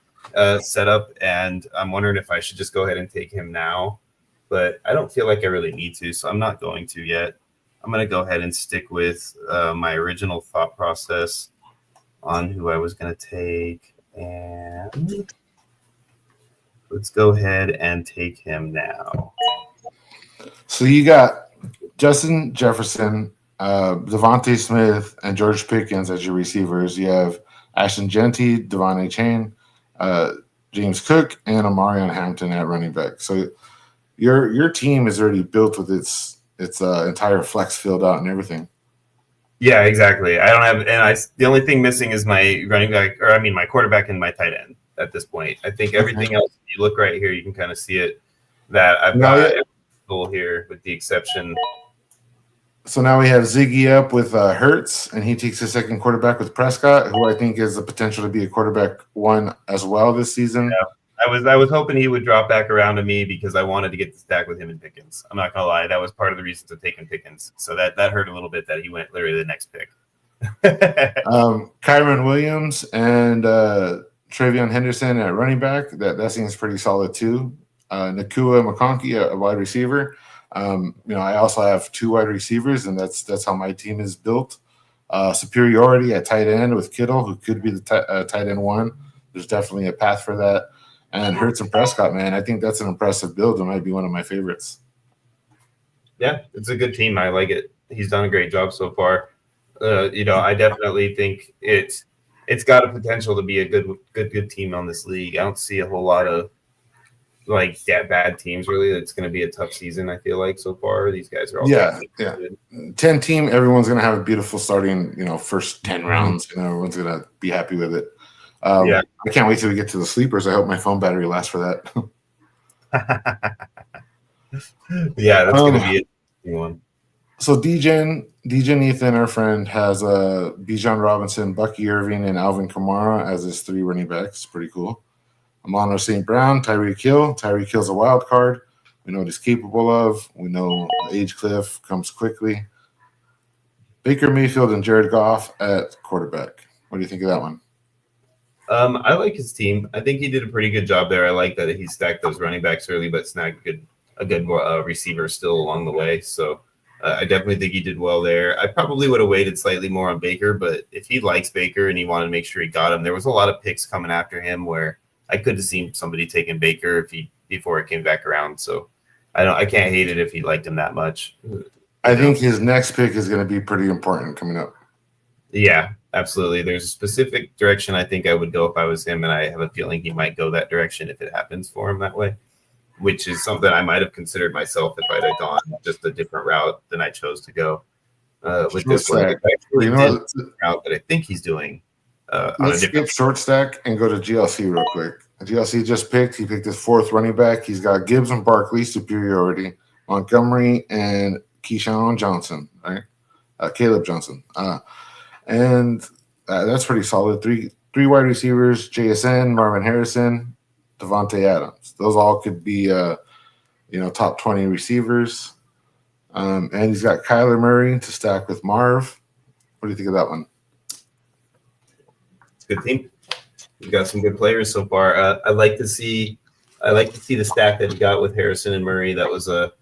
setup, and I'm wondering if I should just go ahead and take him now. But I don't feel like I really need to, so I'm not going to yet. I'm going to go ahead and stick with my original thought process on who I was going to take. And let's go ahead and take him now. So you got Justin Jefferson, Devontae Smith, and George Pickens as your receivers. You have Ashton Genty, Devon A. Chain, James Cook, and Amarion Hampton at running back. So your team is already built with its entire flex filled out and everything. Yeah, exactly. I don't have, the only thing missing is my running back, or I mean, my quarterback and my tight end at this point. I think everything else, if you look right here, you can kind of see it that I've got goal here with the exception. So now we have Ziggy up with Hertz, and he takes his second quarterback with Prescott, who I think has the potential to be a quarterback one as well this season. Yeah. I was hoping he would drop back around to me because I wanted to get the stack with him and Pickens. I'm not gonna lie, that was part of the reasons of taking Pickens. So that hurt a little bit that he went literally the next pick. Kyron Williams and Travion Henderson at running back. That seems pretty solid too. Nakua McConkey, a wide receiver. I also have 2 wide receivers, and that's how my team is built. Superiority at tight end with Kittle, who could be the tight end one. There's definitely a path for that. And Hurts and Prescott, man, I think that's an impressive build. It might be one of my favorites. Yeah, it's a good team. I like it. He's done a great job so far. I definitely think it's got a potential to be a good team on this league. I don't see a whole lot of bad teams really. It's going to be a tough season. I feel like so far these guys are all good. 10 team. Everyone's going to have a beautiful starting. First 10 rounds. Everyone's going to be happy with it. I can't wait till we get to the sleepers. I hope my phone battery lasts for that. Yeah, that's going to be a one. So Degen Ethan, our friend, has Bijan Robinson, Bucky Irving, and Alvin Kamara as his 3 running backs. Pretty cool. Amon St. Brown, Tyreek Hill. Tyreek Hill's a wild card. We know what he's capable of. We know the age cliff comes quickly. Baker Mayfield and Jared Goff at quarterback. What do you think of that one? I like his team. I think he did a pretty good job there. I like that he stacked those running backs early, but snagged a good receiver still along the way. So I definitely think he did well there. I probably would have waited slightly more on Baker, but if he likes Baker and he wanted to make sure he got him, there was a lot of picks coming after him where I could have seen somebody taking Baker before it came back around. So I can't hate it if he liked him that much. I think his next pick is going to be pretty important coming up. Yeah, absolutely. There's a specific direction I think I would go if I was him, and I have a feeling he might go that direction if it happens for him that way, which is something I might have considered myself if I'd have gone just a different route than I chose to go with this one. Route that I think he's doing. Let's skip short stack and go to GLC real quick. GLC just picked. He picked his 4th running back. He's got Gibbs and Barkley, superiority, Montgomery, and Keyshawn Johnson, right? Caleb Johnson. And that's pretty solid. Three wide receivers, JSN, Marvin Harrison, Devontae Adams. Those all could be, top 20 receivers. And he's got Kyler Murray to stack with Marv. What do you think of that one? Good team. We've got some good players so far. I like to see the stack that he got with Harrison and Murray. That was a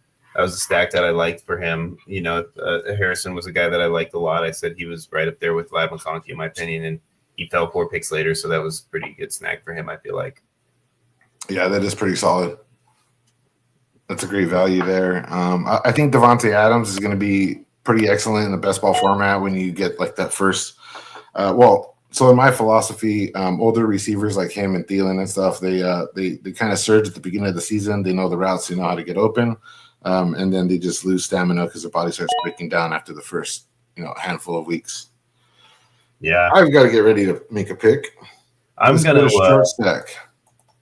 stack that I liked for him. Harrison was a guy that I liked a lot. I said he was right up there with Lab McConkey in my opinion, and he fell 4 picks later, so that was a pretty good snack for him, I feel like. Yeah, that is pretty solid. That's a great value there. I think Devontae Adams is going to be pretty excellent in the best ball format when you get like that first. So in my philosophy, older receivers like him and Thielen and stuff, they kind of surge at the beginning of the season. They know the routes, they know how to get open, and then they just lose stamina because their body starts breaking down after the first handful of weeks. Yeah, I've got to get ready to make a pick. I'm going to short stack.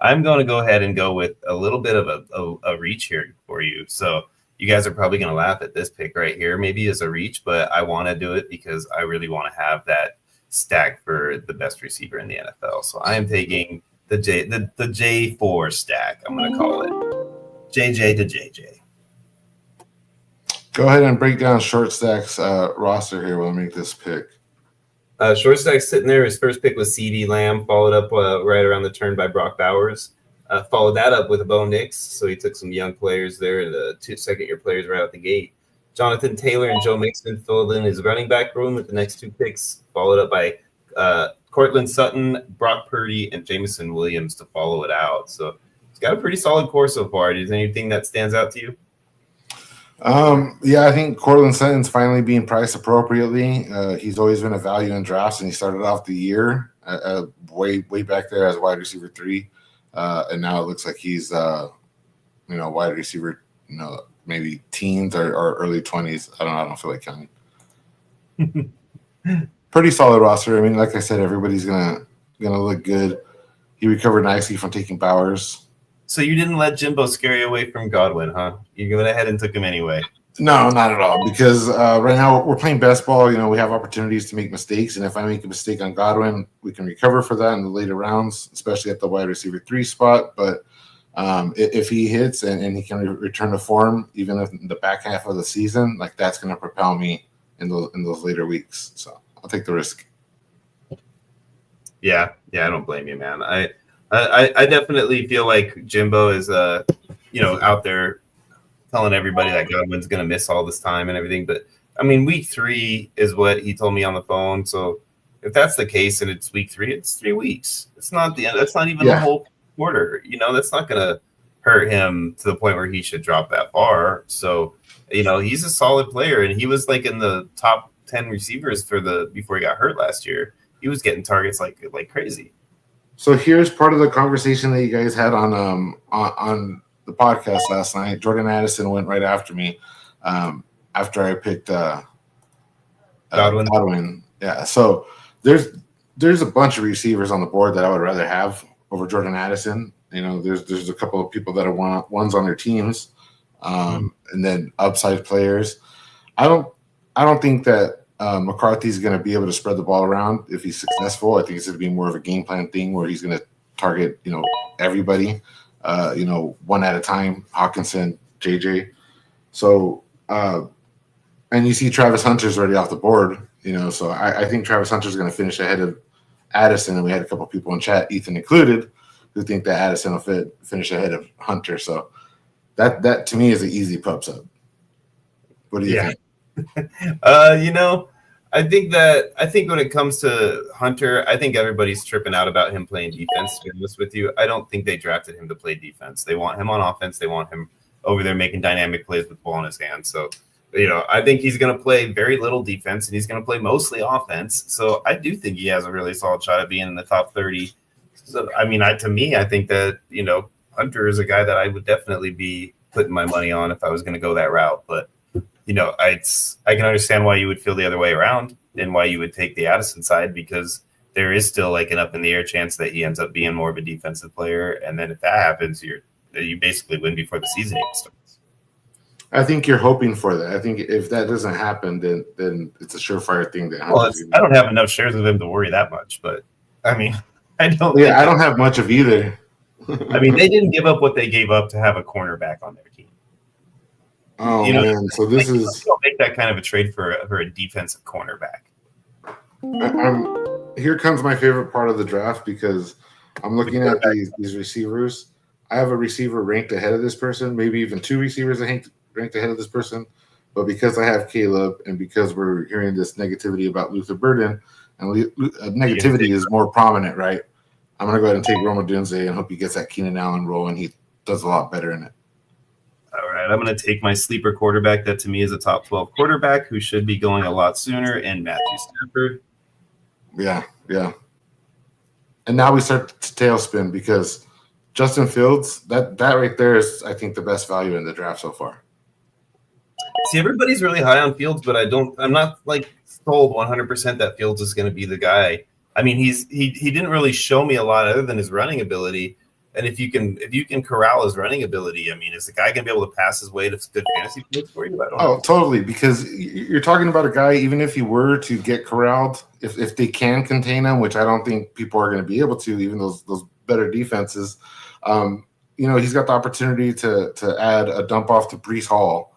I'm going to go ahead and go with a little bit of a reach here for you. So you guys are probably going to laugh at this pick right here, maybe as a reach, but I want to do it because I really want to have that stack for the best receiver in the NFL. So I am taking the J4 stack. I'm going to call it JJ to JJ. Go ahead and break down short stack's roster here while I make this pick. Short stack's sitting there. His first pick was CeeDee Lamb, followed up right around the turn by Brock Bowers. Followed that up with a Bo Nix. So he took some young players there, the 2 second-year players right out the gate. Jonathan Taylor and Joe Mixon filled in his running back room with the next 2 picks, followed up by Cortland Sutton, Brock Purdy, and Jameson Williams to follow it out. So it's got a pretty solid core so far. Is there anything that stands out to you? I think Cortland Sutton's finally being priced appropriately. He's always been a value in drafts, and he started off the year way back there as wide receiver 3, and now it looks like he's wide receiver, maybe teens or early 20s. I don't feel like counting. Pretty solid roster. I mean, like I said, everybody's gonna look good. He recovered nicely from taking Bowers. So you didn't let Jimbo scare you away from Godwin, huh? You went ahead and took him anyway. No, not at all. Because right now we're playing best ball. We have opportunities to make mistakes, and if I make a mistake on Godwin, we can recover for that in the later rounds, especially at the wide receiver 3 spot. But if he hits and he can return to form, even in the back half of the season, like that's going to propel me in those later weeks. So I'll take the risk. Yeah, I don't blame you, man. I definitely feel like Jimbo is out there telling everybody that Godwin's going to miss all this time and everything. But I mean, week 3 is what he told me on the phone. So if that's the case and it's week 3, it's 3 weeks. It's not the end. That's not even the whole quarter. That's not going to hurt him to the point where he should drop that far. So, he's a solid player, and he was like in the top 10 receivers before he got hurt last year. He was getting targets like crazy. So here's part of the conversation that you guys had on the podcast last night. Jordan Addison went right after me after I picked Godwin. Yeah. So there's a bunch of receivers on the board that I would rather have over Jordan Addison. There's a couple of people that are ones on their teams, and then upside players. I don't think that McCarthy's going to be able to spread the ball around if he's successful. I think it's going to be more of a game plan thing where he's going to target, everybody, one at a time, Hawkinson, JJ. So, and you see Travis Hunter's already off the board, so I think Travis Hunter's going to finish ahead of Addison. And we had a couple of people in chat, Ethan included, who think that Addison will finish ahead of Hunter. So that to me is an easy pups up. What do you think? I think when it comes to Hunter, I think everybody's tripping out about him playing defense, to be honest with you. I don't think they drafted him to play defense. They want him on offense. They want him over there making dynamic plays with the ball in his hands. So, I think he's going to play very little defense, and he's going to play mostly offense. So I do think he has a really solid shot at being in the top 30. So, I mean, I think that, Hunter is a guy that I would definitely be putting my money on if I was going to go that route. But, I can understand why you would feel the other way around and why you would take the Addison side, because there is still like an up in the air chance that he ends up being more of a defensive player. And then if that happens, you basically win before the season even starts. I think you're hoping for that. I think if that doesn't happen, then it's a surefire thing. I don't have enough shares of him to worry that much, but I mean, I don't. Yeah, I don't have much of either. I mean, they didn't give up what they gave up to have a cornerback on their team. Oh man! So this is don't make that kind of a trade for a defensive cornerback. Here comes my favorite part of the draft, because I'm looking at these receivers. I have a receiver ranked ahead of this person, maybe even 2 receivers ranked ahead of this person. But because I have Caleb, and because we're hearing this negativity about Luther Burden, and negativity is more prominent, right? I'm going to go ahead and take Roma Dunze and hope he gets that Keenan Allen role, and he does a lot better in it. All right, I'm going to take my sleeper quarterback that to me is a top 12 quarterback who should be going a lot sooner, and Matthew Stafford. Yeah. And now we start to tailspin, because Justin Fields, that right there is, I think, the best value in the draft so far. See, everybody's really high on Fields, but I'm not like sold 100% that Fields is going to be the guy. I mean, he didn't really show me a lot other than his running ability. And if you can corral his running ability, I mean, is the guy going to be able to pass his way to good fantasy points for you? I don't know. Totally. Because you're talking about a guy, even if he were to get corralled, if they can contain him, which I don't think people are going to be able to, even those better defenses, he's got the opportunity to add a dump off to Breece Hall,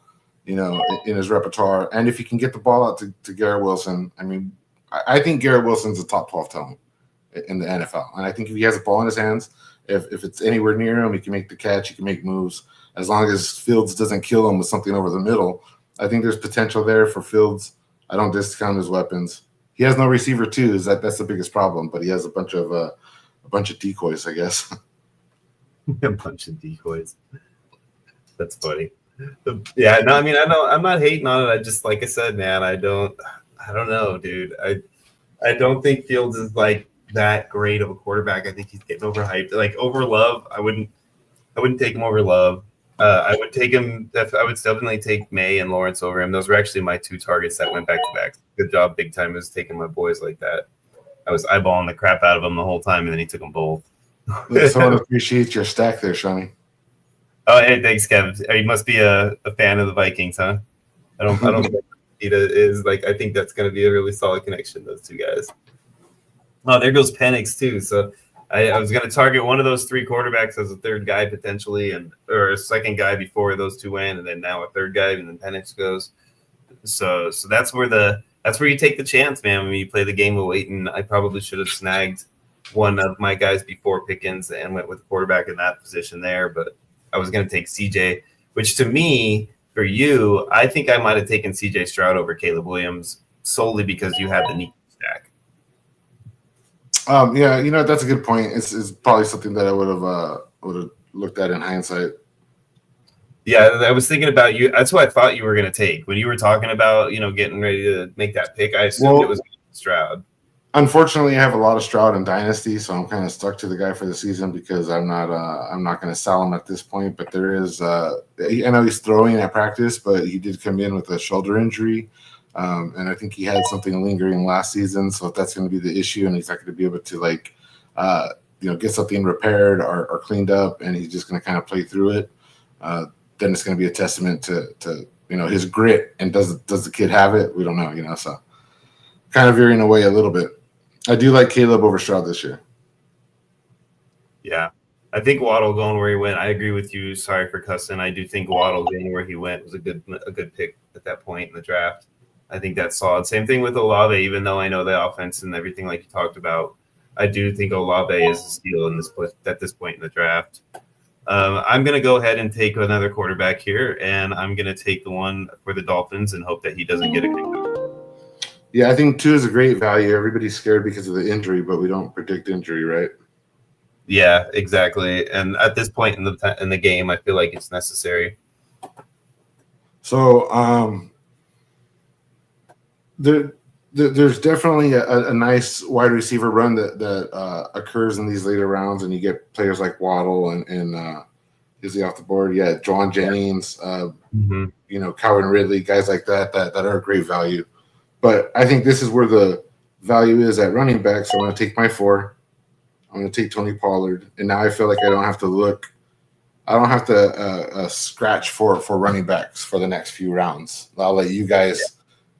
in his repertoire. And if he can get the ball out to Garrett Wilson, I mean, I think Garrett Wilson's a top 12 talent in the NFL. And I think if he has the ball in his hands, if it's anywhere near him, he can make the catch, he can make moves. As long as Fields doesn't kill him with something over the middle, I think there's potential there for Fields. I don't discount his weapons. He has no receiver too. That's the biggest problem, but he has a bunch of decoys, I guess. A bunch of decoys. That's funny. Yeah, no, I mean, I'm not hating on it. I just, like I said, man, I don't know, dude. I don't think Fields is like that great of a quarterback. I think he's getting overhyped. Like over Love, I wouldn't take him over Love. I would take him. I would definitely take May and Lawrence over him. Those were actually my two targets that went back to back. Good job, big time, is taking my boys like that. I was eyeballing the crap out of them the whole time, and then he took them both. Someone appreciates your stack there, Shawnee. Oh, hey, thanks, Kev. You must be a fan of the Vikings, huh? I don't think Ita is like. I think that's going to be a really solid connection. Those two guys. Oh, there goes Penix too. So I was going to target one of those three quarterbacks as a third guy potentially, or a second guy before those two went, and then now a third guy, and then Penix goes. So that's where you take the chance, man. When you play the game of waiting, I probably should have snagged one of my guys before Pickens and went with the quarterback in that position there. But I was going to take CJ, which to me, for you, I think I might have taken CJ Stroud over Caleb Williams solely because you had the Nico stack. Yeah, that's a good point. It's probably something that I would have looked at in hindsight. Yeah, I was thinking about you. That's what I thought you were going to take when you were talking about getting ready to make that pick. I assumed it was Stroud. Unfortunately, I have a lot of Stroud in Dynasty, so I'm kind of stuck to the guy for the season because I'm not going to sell him at this point. But there is, I know he's throwing at practice, but he did come in with a shoulder injury, and I think he had something lingering last season. So if that's going to be the issue, and he's not going to be able to get something repaired or cleaned up, and he's just going to kind of play through it, then it's going to be a testament to his grit. And does the kid have it? We don't know, so kind of veering away a little bit. I do like Caleb over Stroud this year. Yeah. I think Waddle going where he went. I agree with you. Sorry for cussing. I do think Waddle going where he went was a good pick at that point in the draft. I think that's solid. Same thing with Olave, even though I know the offense and everything like you talked about. I do think Olave is a steal at this point in the draft. I'm going to go ahead and take another quarterback here, and I'm going to take the one for the Dolphins and hope that he doesn't get a kick. Yeah, I think 2 is a great value. Everybody's scared because of the injury, but we don't predict injury, right? Yeah, exactly. And at this point in the game, I feel like it's necessary. So there's definitely a nice wide receiver run that occurs in these later rounds, and you get players like Waddle and is he off the board? Yeah, Juwan Jennings, Calvin Ridley, guys like that are a great value. But I think this is where the value is at running back. So I'm going to take my 4. I'm going to take Tony Pollard, and now I feel like I don't have to look. I don't have to scratch for running backs for the next few rounds. I'll let you guys,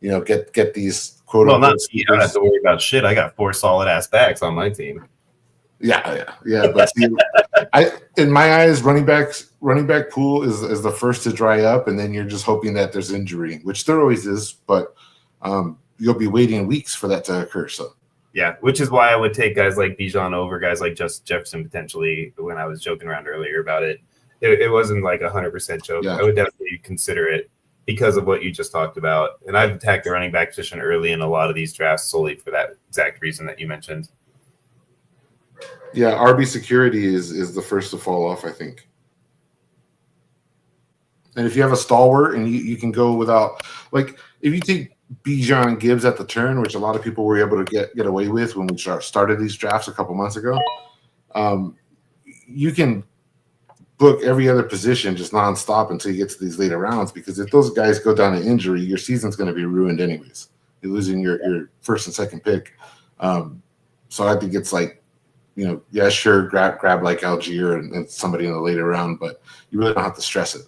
get these quote unquote. Well, not me. I don't have to worry about shit. I got 4 solid ass backs on my team. Yeah. But see, in my eyes, running back pool is the first to dry up, and then you're just hoping that there's injury, which there always is, but you'll be waiting weeks for that to occur. So. Yeah, which is why I would take guys like Bijan over guys like Justin Jefferson potentially. When I was joking around earlier about it, it wasn't like 100% joke. Yeah. I would definitely consider it because of what you just talked about. And I've attacked the running back position early in a lot of these drafts solely for that exact reason that you mentioned. Yeah, RB security is the first to fall off, I think. And if you have a stalwart and you can go without, like, if you take Bijan and Gibbs at the turn, which a lot of people were able to get away with when we started these drafts a couple months ago, you can book every other position just nonstop until you get to these later rounds, because if those guys go down to injury, your season's going to be ruined anyways. You're losing your first and second pick. So I think it's like, sure, grab like Algier and somebody in the later round, but you really don't have to stress it.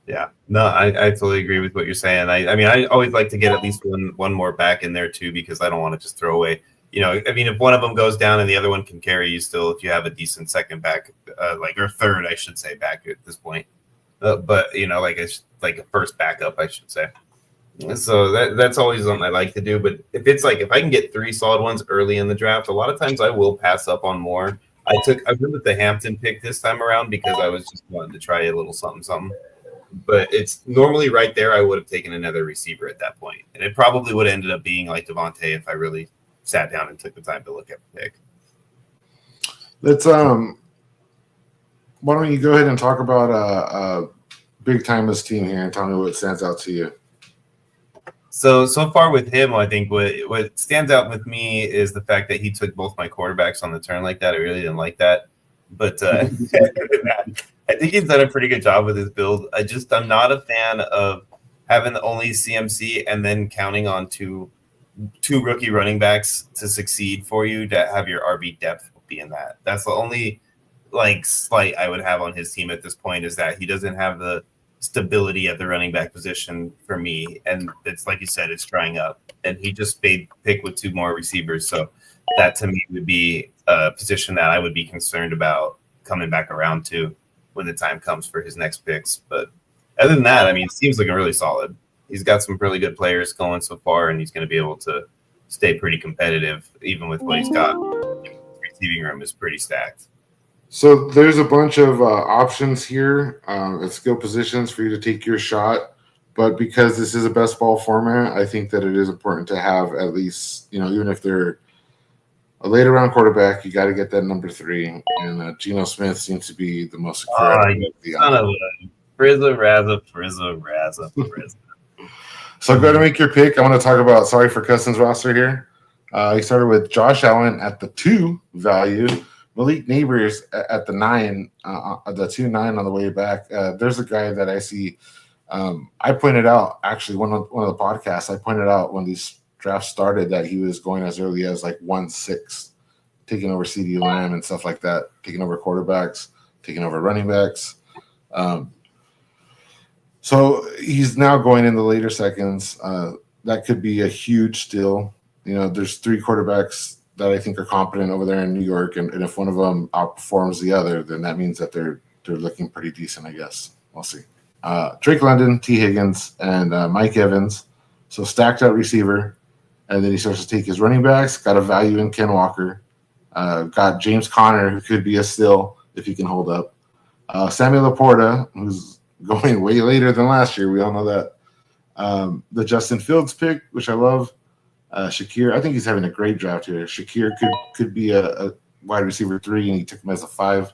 Yeah, no, I totally agree with what you're saying. I mean, I always like to get at least one more back in there too, because I don't want to just throw away. If one of them goes down and the other one can carry you still, if you have a decent second back, or third, I should say, back at this point. But it's like a first backup, I should say. So that's always something I like to do. But if I can get 3 solid ones early in the draft, a lot of times I will pass up on more. I went with the Hampton pick this time around because I was just wanting to try a little something. But it's normally right there. I would have taken another receiver at that point, and it probably would have ended up being like Devontae if I really sat down and took the time to look at the pick. Let's why don't you go ahead and talk about big time this team here and tell me what stands out to you. So far with him, I think what stands out with me is the fact that he took both my quarterbacks on the turn like that. I really didn't like that, but I think he's done a pretty good job with his build. I'm not a fan of having only CMC and then counting on two rookie running backs to succeed for you to have your RB depth be in that. That's the only slight I would have on his team at this point, is that he doesn't have the stability at the running back position for me, and it's like you said, it's drying up, and he just made pick with two more receivers, so that to me would be a position that I would be concerned about coming back around to when the time comes for his next picks. But other than that, I mean, his team's looking really solid. He's got some really good players going so far, and he's going to be able to stay pretty competitive even with what he's got. His receiving room is pretty stacked. So there's a bunch of options here at skill positions for you to take your shot. But because this is a best ball format, I think that it is important to have at least, even if they're a later round quarterback, you got to get that number 3. And Geno Smith seems to be the most secure. Son of a Frizza. So go to make your pick. I want to talk about Sorry for Cousins roster here. He started with Josh Allen at the 2 value. Malik Neighbors at the 9, the 2-9 on the way back. There's a guy that I see. I pointed out, actually, one of the podcasts, I pointed out when these drafts started that he was going as early as 1-6, taking over CeeDee Lamb and stuff like that, taking over quarterbacks, taking over running backs. So he's now going in the later seconds. That could be a huge steal. There's 3 quarterbacks that I think are competent over there in New York, and if one of them outperforms the other, then that means that they're looking pretty decent, I guess. We'll see. Drake London, T. Higgins, and Mike Evans. So stacked out receiver, and then he starts to take his running backs. Got a value in Ken Walker. Got James Conner, who could be a steal if he can hold up. Samuel Laporta, who's going way later than last year. We all know that. The Justin Fields pick, which I love. Shakir, I think he's having a great draft here. Shakir could be a wide receiver 3, and he took him as a 5.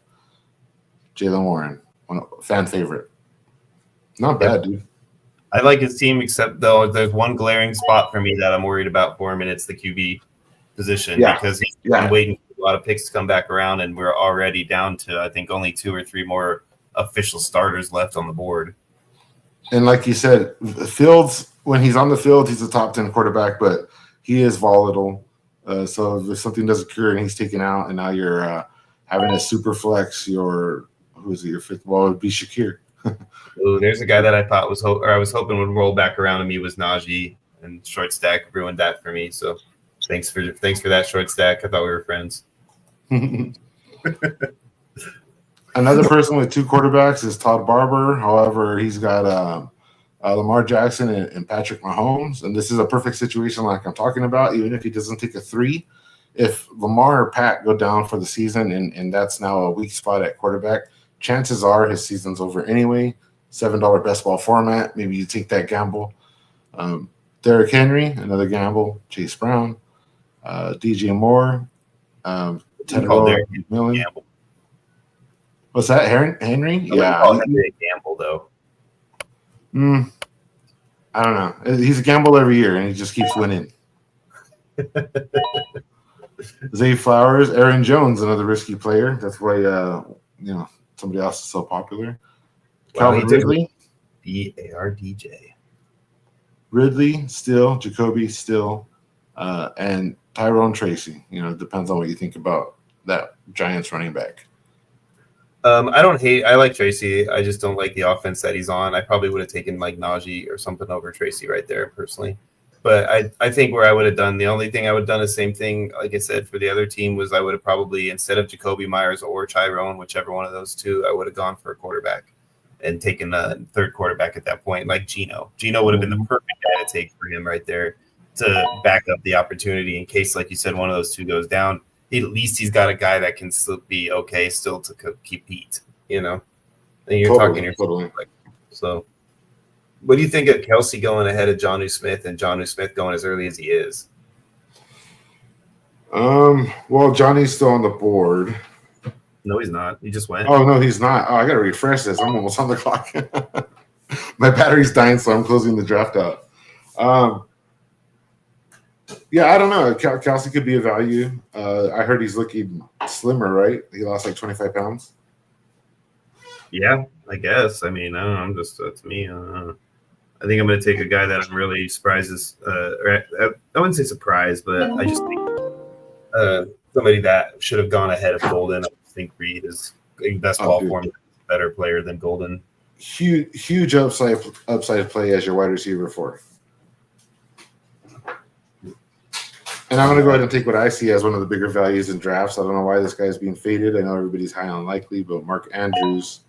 Jaylen Warren, fan favorite. Not bad, dude. I like his team, except though there's one glaring spot for me that I'm worried about for him, and it's the QB position, because he's been waiting for a lot of picks to come back around, and we're already down to, I think, only 2 or 3 more official starters left on the board. And like you said, Fields, when he's on the field, he's a top 10 quarterback, but he is volatile. So if something doesn't occur and he's taken out, and now you're having a super flex, your 5th ball would be Shakir. Ooh, there's a guy that I thought I was hoping would roll back around to me was Najee, and short stack ruined that for me. So thanks for that short stack. I thought we were friends. Another person with 2 quarterbacks is Todd Barber. However, he's got Lamar Jackson and Patrick Mahomes, and this is a perfect situation like I'm talking about. Even if he doesn't take a 3, if Lamar or Pat go down for the season, and that's now a weak spot at quarterback, chances are his season's over anyway. $7 best ball format. Maybe you take that gamble. Derrick Henry, another gamble. Chase Brown, DJ Moore, Ted McMillan. What's that, Henry? Yeah, a gamble though. I don't know. He's a gamble every year, and he just keeps winning. Zay Flowers, Aaron Jones, another risky player. That's why somebody else is so popular. Calvin Ridley, BARDJ. Ridley still, Jacoby still, and Tyrone Tracy. It depends on what you think about that Giants running back. I like Tracy. I just don't like the offense that he's on. I probably would have taken Najee or something over Tracy right there personally. But I think where I would have done, the only thing I would have done the same thing, like I said, for the other team was I would have probably, instead of Jacoby Myers or Tyrone, whichever one of those 2, I would have gone for a quarterback and taken a 3rd quarterback at that point, like Geno. Geno would have been the perfect guy to take for him right there to back up the opportunity in case, like you said, one of those 2 goes down. At least he's got a guy that can still be okay, still to compete, And you're totally. So, what do you think of Kelsey going ahead of Jonnu Smith and Jonnu Smith going as early as he is? Well, Johnny's still on the board. No, he's not. He just went. Oh, no, he's not. Oh, I got to refresh this. I'm almost on the clock. My battery's dying, so I'm closing the draft out. Yeah, I don't know. Kelsey could be a value. I heard he's looking slimmer, right? He lost like 25 pounds. Yeah, I guess. I mean, I don't know. I'm just to me. I think I'm going to take a guy that I'm really surprised is. I wouldn't say surprised, but I just think somebody that should have gone ahead of Golden. I think Reed is in best ball form, better player than Golden. Huge upside play as your wide receiver 4. And I'm going to go ahead and take what I see as one of the bigger values in drafts. I don't know why this guy's being faded. I know everybody's high on Likely, but Mark Andrews.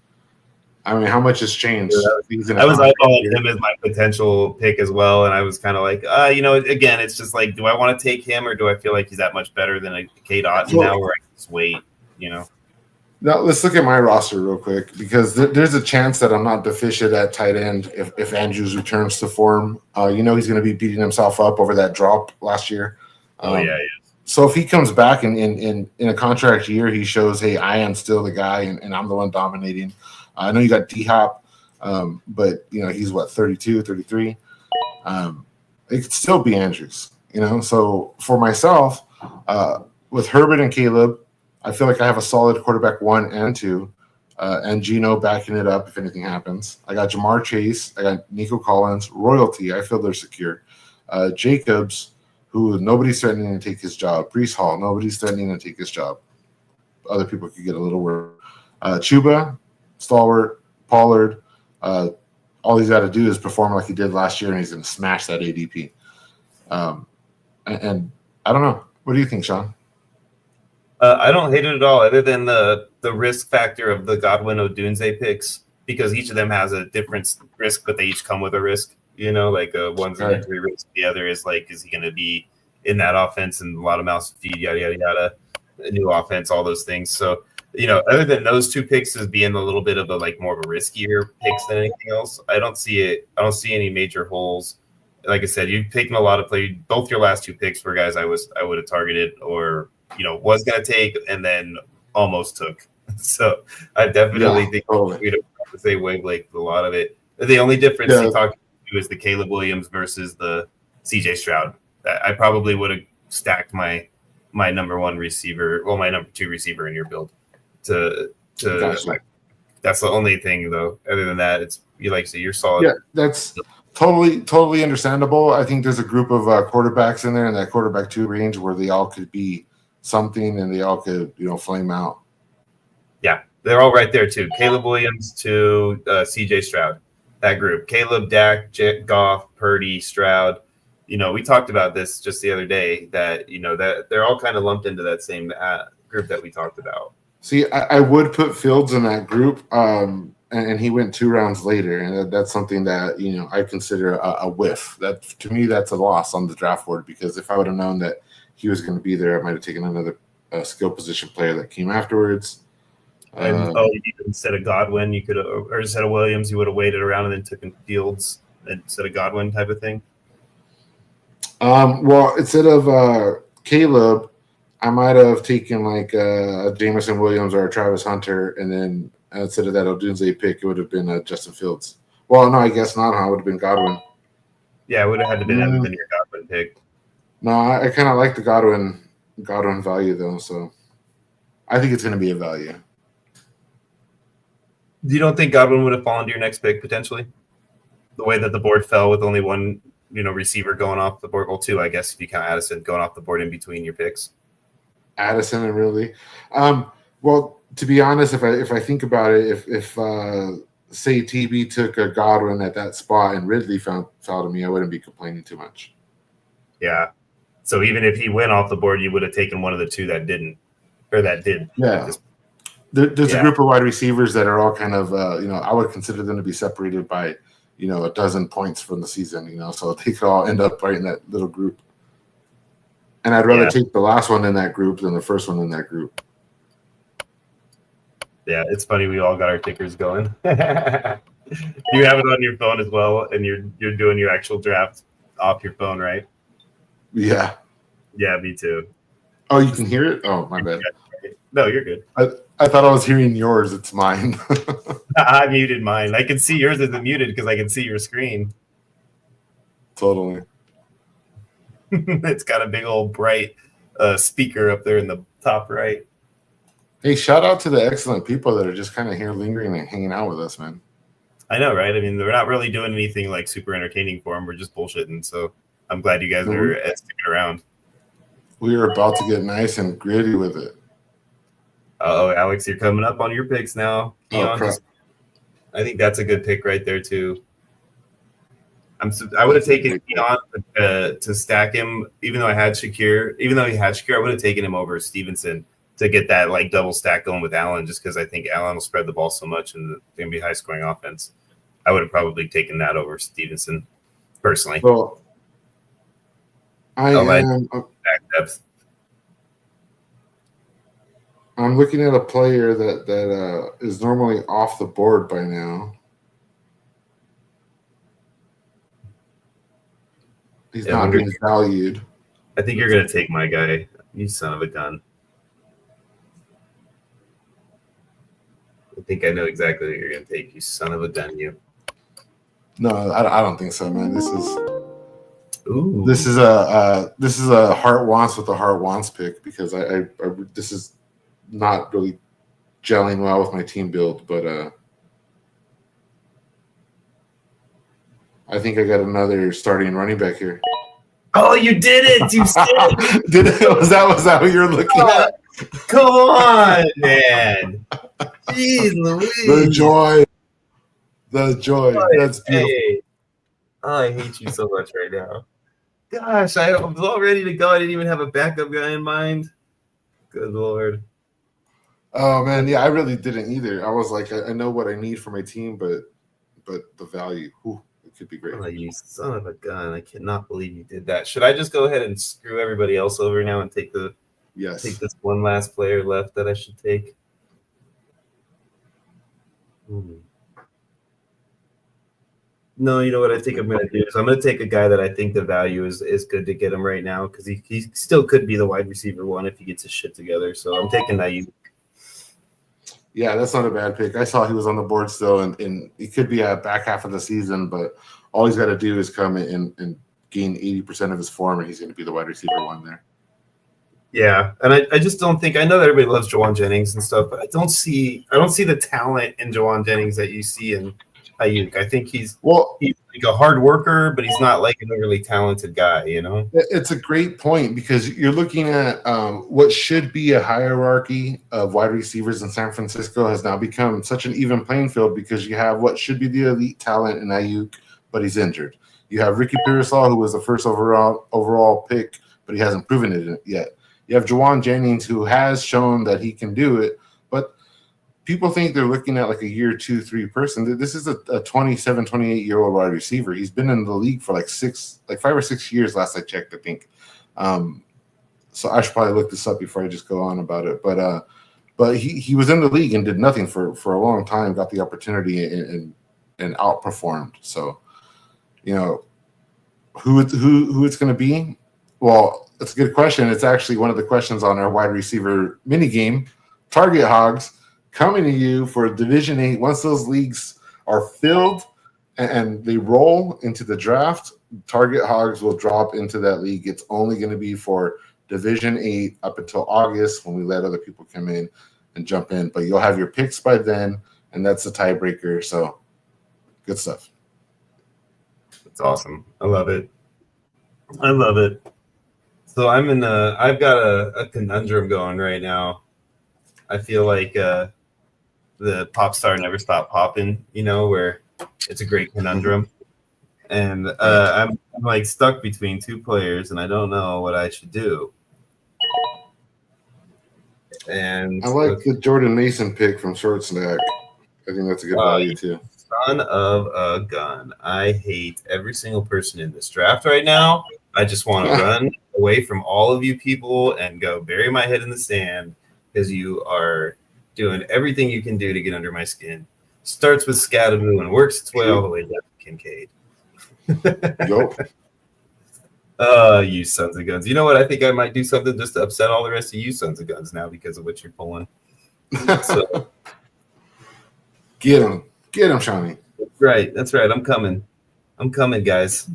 I mean, how much has changed? I was eyeballing him as my potential pick as well, and I was kind of like, again, it's just like, do I want to take him, or do I feel like he's that much better than a K. Dot now, where I can just wait, Now, let's look at my roster real quick, because there's a chance that I'm not deficient at tight end if Andrews returns to form. He's going to be beating himself up over that drop last year. Yeah. So if he comes back in a contract year, he shows, hey, I am still the guy, and I'm the one dominating. I know you got D-Hop, but, he's, 32, 33. It could still be Andrews, So for myself, with Herbert and Caleb, I feel like I have a solid quarterback 1 and 2, and Geno backing it up if anything happens. I got Jamar Chase. I got Nico Collins. Royalty, I feel they're secure. Jacobs, who nobody's threatening to take his job. Brees Hall, nobody's threatening to take his job. Other people could get a little worried. Chuba, Stalwart, Pollard, all he's got to do is perform like he did last year, and he's going to smash that ADP. And I don't know. What do you think, Sean? I don't hate it at all, other than the risk factor of the Godwin Odunze picks, because each of them has a different risk, but they each come with a risk. One's an injury risk, the other is like, is he going to be in that offense and a lot of mouths to feed, yada yada yada, a new offense, all those things. So other than those 2 picks as being a little bit of a more of a riskier picks than anything else, I don't see it. I don't see any major holes. Like I said, you've taken a lot of play. Both your last 2 picks were guys I would have targeted or was going to take and then almost took. So I definitely think we'd have to say Wave a lot of it. The only difference he talked to is the Caleb Williams versus the CJ Stroud. I probably would have stacked my number 1 receiver, my number 2 receiver in your build. Gotcha. That's the only thing though. Other than that, it's you're solid. Yeah, that's totally understandable. I think there's a group of quarterbacks in there in that quarterback 2 range where they all could be something and they all could flame out. Yeah, they're all right there too. Caleb Williams to CJ Stroud, that group. Caleb, Dak, Goff, Purdy, Stroud. We talked about this just the other day that that they're all kind of lumped into that same group that we talked about. See, I would put Fields in that group, and he went 2 rounds later, and that's something that I consider a whiff. That to me, that's a loss on the draft board, because if I would have known that he was going to be there, I might have taken another skill position player that came afterwards. Instead of Godwin, you could have, or instead of Williams, you would have waited around and then taken Fields instead of Godwin, type of thing. Well, instead of Caleb, I might have taken a Jameson Williams or a Travis Hunter, and then instead of that Odunze pick, it would have been Justin Fields. Well, no, I guess not. It would have been Godwin. Yeah, it would have had to be other than your Godwin pick. No, I kind of like the Godwin value though, so I think it's going to be a value. You don't think Godwin would have fallen to your next pick potentially? The way that the board fell with only 1, receiver going off the board. Well, 2, I guess, if you count Addison going off the board in between your picks. Addison and Ridley. Well, to be honest, if I think about it, if say TB took a Godwin at that spot and Ridley fell to me, I wouldn't be complaining too much. Yeah. So even if he went off the board, you would have taken one of the 2 that didn't, or that did. Yeah. There's a group of wide receivers that are all kind of, I would consider them to be separated by, a dozen points from the season, so they could all end up right in that little group. And I'd rather take the last one in that group than the first one in that group. Yeah, it's funny. We all got our tickers going. You have it on your phone as well, and you're doing your actual draft off your phone, right? Yeah. Yeah, me too. Oh, you can hear it? Oh, my bad. No, you're good. I thought I was hearing yours. It's mine. I muted mine. I can see yours isn't muted because I can see your screen. Totally. It's got a big old bright speaker up there in the top right. Hey, shout out to the excellent people that are just kind of here lingering and hanging out with us, man. I know, right? I mean, we're not really doing anything like super entertaining for them. We're just bullshitting. So I'm glad you guys are sticking around. We are about to get nice and gritty with it. Oh, Alex, you're coming up on your picks now. Keon, I think that's a good pick right there too. I would have taken Keon to stack him, even though I had Shakir. Even though he had Shakir, I would have taken him over Stevenson to get that like double stack going with Allen, just because I think Allen will spread the ball so much and it's going to be high scoring offense. I would have probably taken that over Stevenson personally. Well, I'm looking at a player that is normally off the board by now. He's not being valued. I think you're going to take my guy. You son of a gun. I think I know exactly what you're going to take. You son of a gun, you. No, I don't think so, man. This is a heart wants with a heart wants pick because I this is not really gelling well with my team build, but I think I got another starting running back here. Oh, you did it! You said it. Was that what you're looking at? Come on, man! Jeez Louise! The joy. That's beautiful. Hey. Oh, I hate you so much right now. Gosh, I was all ready to go. I didn't even have a backup guy in mind. Good Lord. Oh man, yeah, I really didn't either. I was like, I know what I need for my team, but the value, it could be great. Oh, you son of a gun! I cannot believe you did that. Should I just go ahead and screw everybody else over now and take this one last player left that I should take? No, you know what I think I'm going to do is I'm going to take a guy that I think the value is good to get him right now because he still could be the wide receiver one if he gets his shit together. So I'm taking Ayuk. Yeah, that's not a bad pick. I saw he was on the board still, and he could be at back half of the season, but all he's got to do is come in and gain 80% of his form, and he's going to be the wide receiver one there. Yeah, and I just don't think – I know that everybody loves Jawan Jennings and stuff, but I don't see the talent in Jawan Jennings that you see in Ayuk. I think he's like a hard worker, but he's not like an overly talented guy, you know? It's a great point because you're looking at what should be a hierarchy of wide receivers in San Francisco has now become such an even playing field because you have what should be the elite talent in Ayuk, but he's injured. You have Ricky Pearsall, who was the first overall pick, but he hasn't proven it yet. You have Jawan Jennings, who has shown that he can do it, but people think they're looking at like a year 2-3 person. This is a 27, 28-year-old wide receiver. He's been in the league for like 5 or 6 years last I checked, I think. So I should probably look this up before I just go on about it. But he was in the league and did nothing for a long time, got the opportunity and outperformed. So, you know, who it's going to be? Well, that's a good question. It's actually one of the questions on our wide receiver mini game. Target Hogs coming to you for Division 8. Once those leagues are filled and they roll into the draft, Target Hogs will drop into that league. It's only going to be for Division 8 up until August when we let other people come in and jump in. But you'll have your picks by then, and that's the tiebreaker. So good stuff. That's awesome. I love it. So I've got a conundrum going right now. I feel like the pop star never stopped popping, you know, where it's a great conundrum. And I'm like stuck between two players and I don't know what I should do. And I like the Jordan Mason pick from Short Snack. I think that's a good value too. Son of a gun. I hate every single person in this draft right now. I just want to run away from all of you people and go bury my head in the sand because you are doing everything you can do to get under my skin. Starts with Scadaboo and works its way all the way down to Kincaid. Nope. You sons of guns. You know what? I think I might do something just to upset all the rest of you sons of guns now because of what you're pulling. So, Get him, Shawnee. That's right. I'm coming, guys.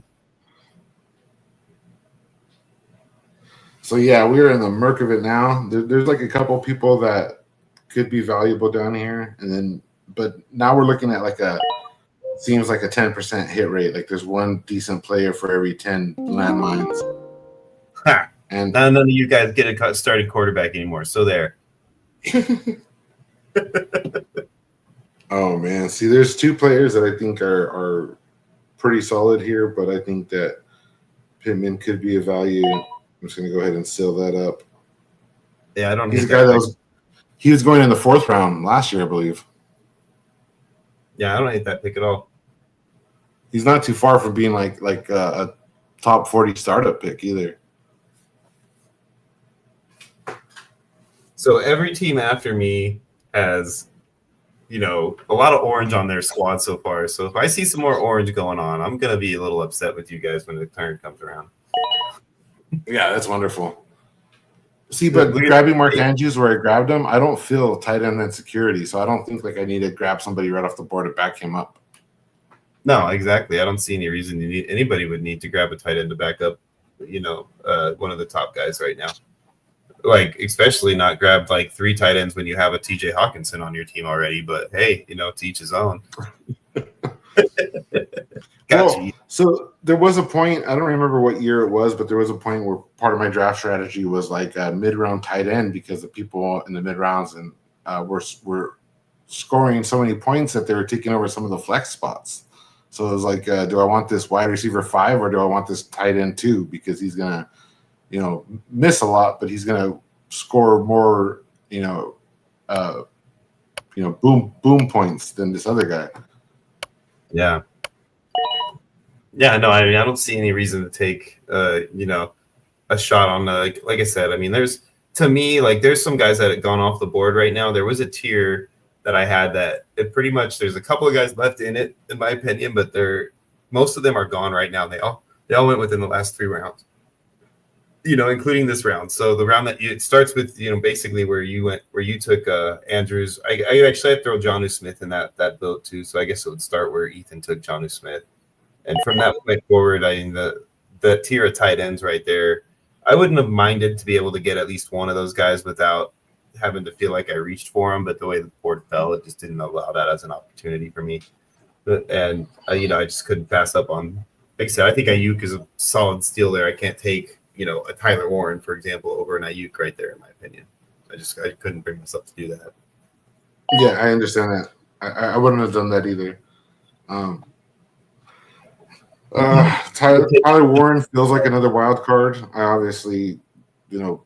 So yeah, we're in the murk of it now. There's like a couple people that could be valuable down here, but now we're looking at like seems like a 10% hit rate. Like there's one decent player for every 10 landmines. Ha! And none of you guys get a starting quarterback anymore. So there. Oh man, see, there's two players that I think are pretty solid here, but I think that Pittman could be a value. I'm just gonna go ahead and seal that up. Yeah, I don't. He's a guy he was going in the 4th round last year, I believe. Yeah, I don't hate that pick at all. He's not too far from being like a top 40 startup pick either. So every team after me has, a lot of orange on their squad so far. So if I see some more orange going on, I'm gonna be a little upset with you guys when the turn comes around. Yeah, that's wonderful. See, but grabbing Mark Andrews where I grabbed him, I don't feel tight end insecurity, so I don't think like I need to grab somebody right off the board to back him up. No, exactly. I don't see any reason anybody would need to grab a tight end to back up, one of the top guys right now. Like, especially not grab like 3 tight ends when you have a TJ Hawkinson on your team already. But hey, to each his own. Well, so there was a point, I don't remember what year it was, but there was a point where part of my draft strategy was like a mid-round tight end because the people in the mid-rounds and were scoring so many points that they were taking over some of the flex spots. So it was like, do I want this wide receiver 5 or do I want this tight end 2? Because he's going to, miss a lot, but he's going to score more, boom points than this other guy. Yeah. Yeah, no, I mean, I don't see any reason to take, a shot on like I said. I mean, there's some guys that have gone off the board right now. There was a tier that I had that it pretty much there's a couple of guys left in it, in my opinion, but most of them are gone right now. They all went within the last 3 rounds, including this round. So the round that it starts with, basically where you took Andrews. I actually had to throw Jonnu Smith in that boat too. So I guess it would start where Ethan took Jonnu Smith. And from that point forward, I mean, the tier of tight ends right there, I wouldn't have minded to be able to get at least one of those guys without having to feel like I reached for them. But the way the board fell, it just didn't allow that as an opportunity for me. And, I just couldn't pass up on, like I said, I think Ayuk is a solid steal there. I can't take, a Tyler Warren, for example, over an Ayuk right there, in my opinion. I couldn't bring myself to do that. Yeah, I understand that. I wouldn't have done that either. Tyler Warren feels like another wild card. I obviously, him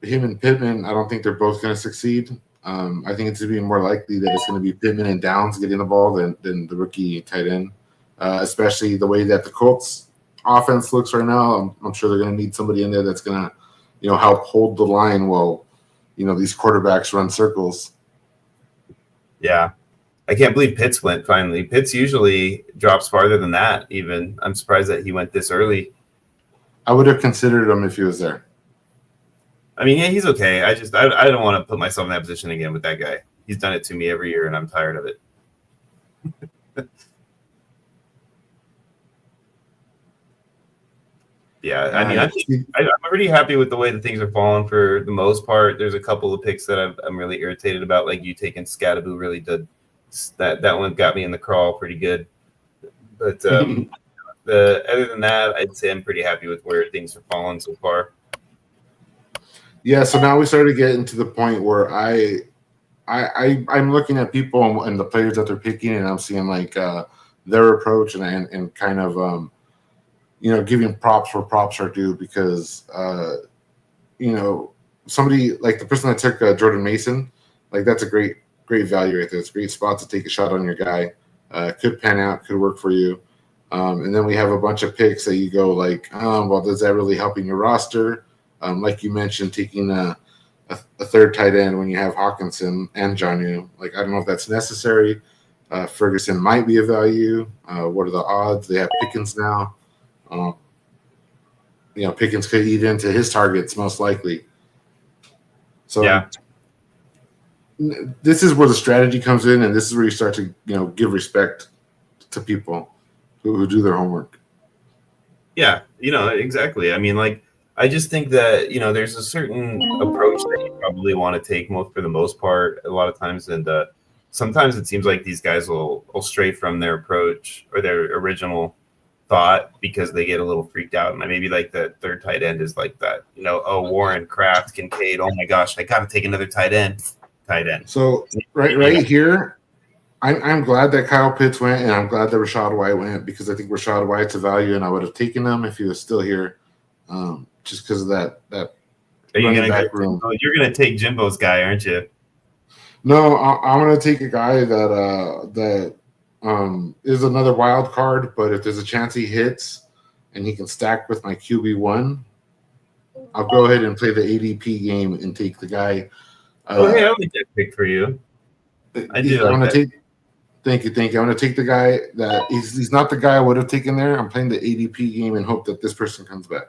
and Pittman, I don't think they're both going to succeed. I think it's even more likely that it's going to be Pittman and Downs getting the ball than the rookie tight end, especially the way that the Colts offense looks right now. I'm sure they're going to need somebody in there that's going to, help hold the line while, these quarterbacks run circles. Yeah. I can't believe Pitts went finally. Pitts usually drops farther than that even. I'm surprised that he went this early. I would have considered him if he was there. I mean, yeah, he's okay. I don't want to put myself in that position again with that guy. He's done it to me every year, and I'm tired of it. Yeah, I mean, I'm pretty happy with the way that things are falling for the most part. There's a couple of picks that I'm really irritated about, like you taking Scadaboo really did. That one got me in the crawl pretty good. But other than that, I'd say I'm pretty happy with where things are falling so far. Yeah, so now we started getting to the point where I'm looking at people and the players that they're picking, and I'm seeing like their approach and kind of giving props where props are due because somebody like the person that took Jordan Mason, like that's a great value right there. It's a great spot to take a shot on your guy. Could pan out, could work for you. And then we have a bunch of picks that you go like, well, does that really help in your roster? Like you mentioned, taking a third tight end when you have Hawkinson and Jonnu. Like, I don't know if that's necessary. Ferguson might be a value. What are the odds? They have Pickens now. Pickens could eat into his targets most likely. So yeah. This is where the strategy comes in, and this is where you start to give respect to people who do their homework. Yeah, exactly. I mean, like I just think that there's a certain approach that you probably want to take for the most part a lot of times, and sometimes it seems like these guys will stray from their approach or their original thought because they get a little freaked out, and maybe like that third tight end is like that. Oh, Warren, Kraft, Kincaid. Oh my gosh, I got to take another tight end. So right here, I'm glad that Kyle Pitts went, and I'm glad that Rachaad White went because I think Rachaad White's a value, and I would have taken him if he was still here. Just because of that Are you running gonna back room. You're gonna take Jimbo's guy, aren't you? No, I'm gonna take a guy that is another wild card, but if there's a chance he hits and he can stack with my QB1, I'll go ahead and play the ADP game and take the guy. Hey, I like that pick for you. I do. I'm gonna take. Thank you. I'm gonna take the guy that he's not the guy I would have taken there. I'm playing the ADP game and hope that this person comes back.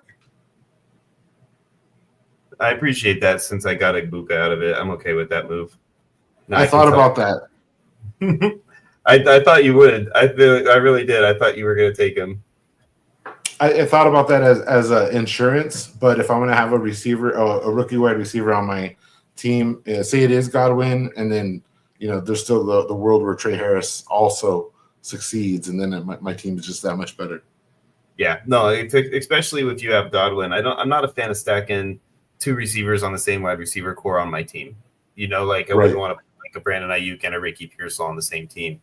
I appreciate that since I got Igbuka out of it. I'm okay with that move. Now I thought about that. I thought you would. I really did. I thought you were going to take him. I thought about that as insurance, but if I'm going to have a receiver, a rookie wide receiver on my team, say it is Godwin, and then there's still the world where Trey Harris also succeeds, and then my team is just that much better. Yeah, no, especially if you have Godwin. I'm not a fan of stacking two receivers on the same wide receiver core on my team. I wouldn't want to put like a Brandon Ayuk and a Ricky Pearsall on the same team,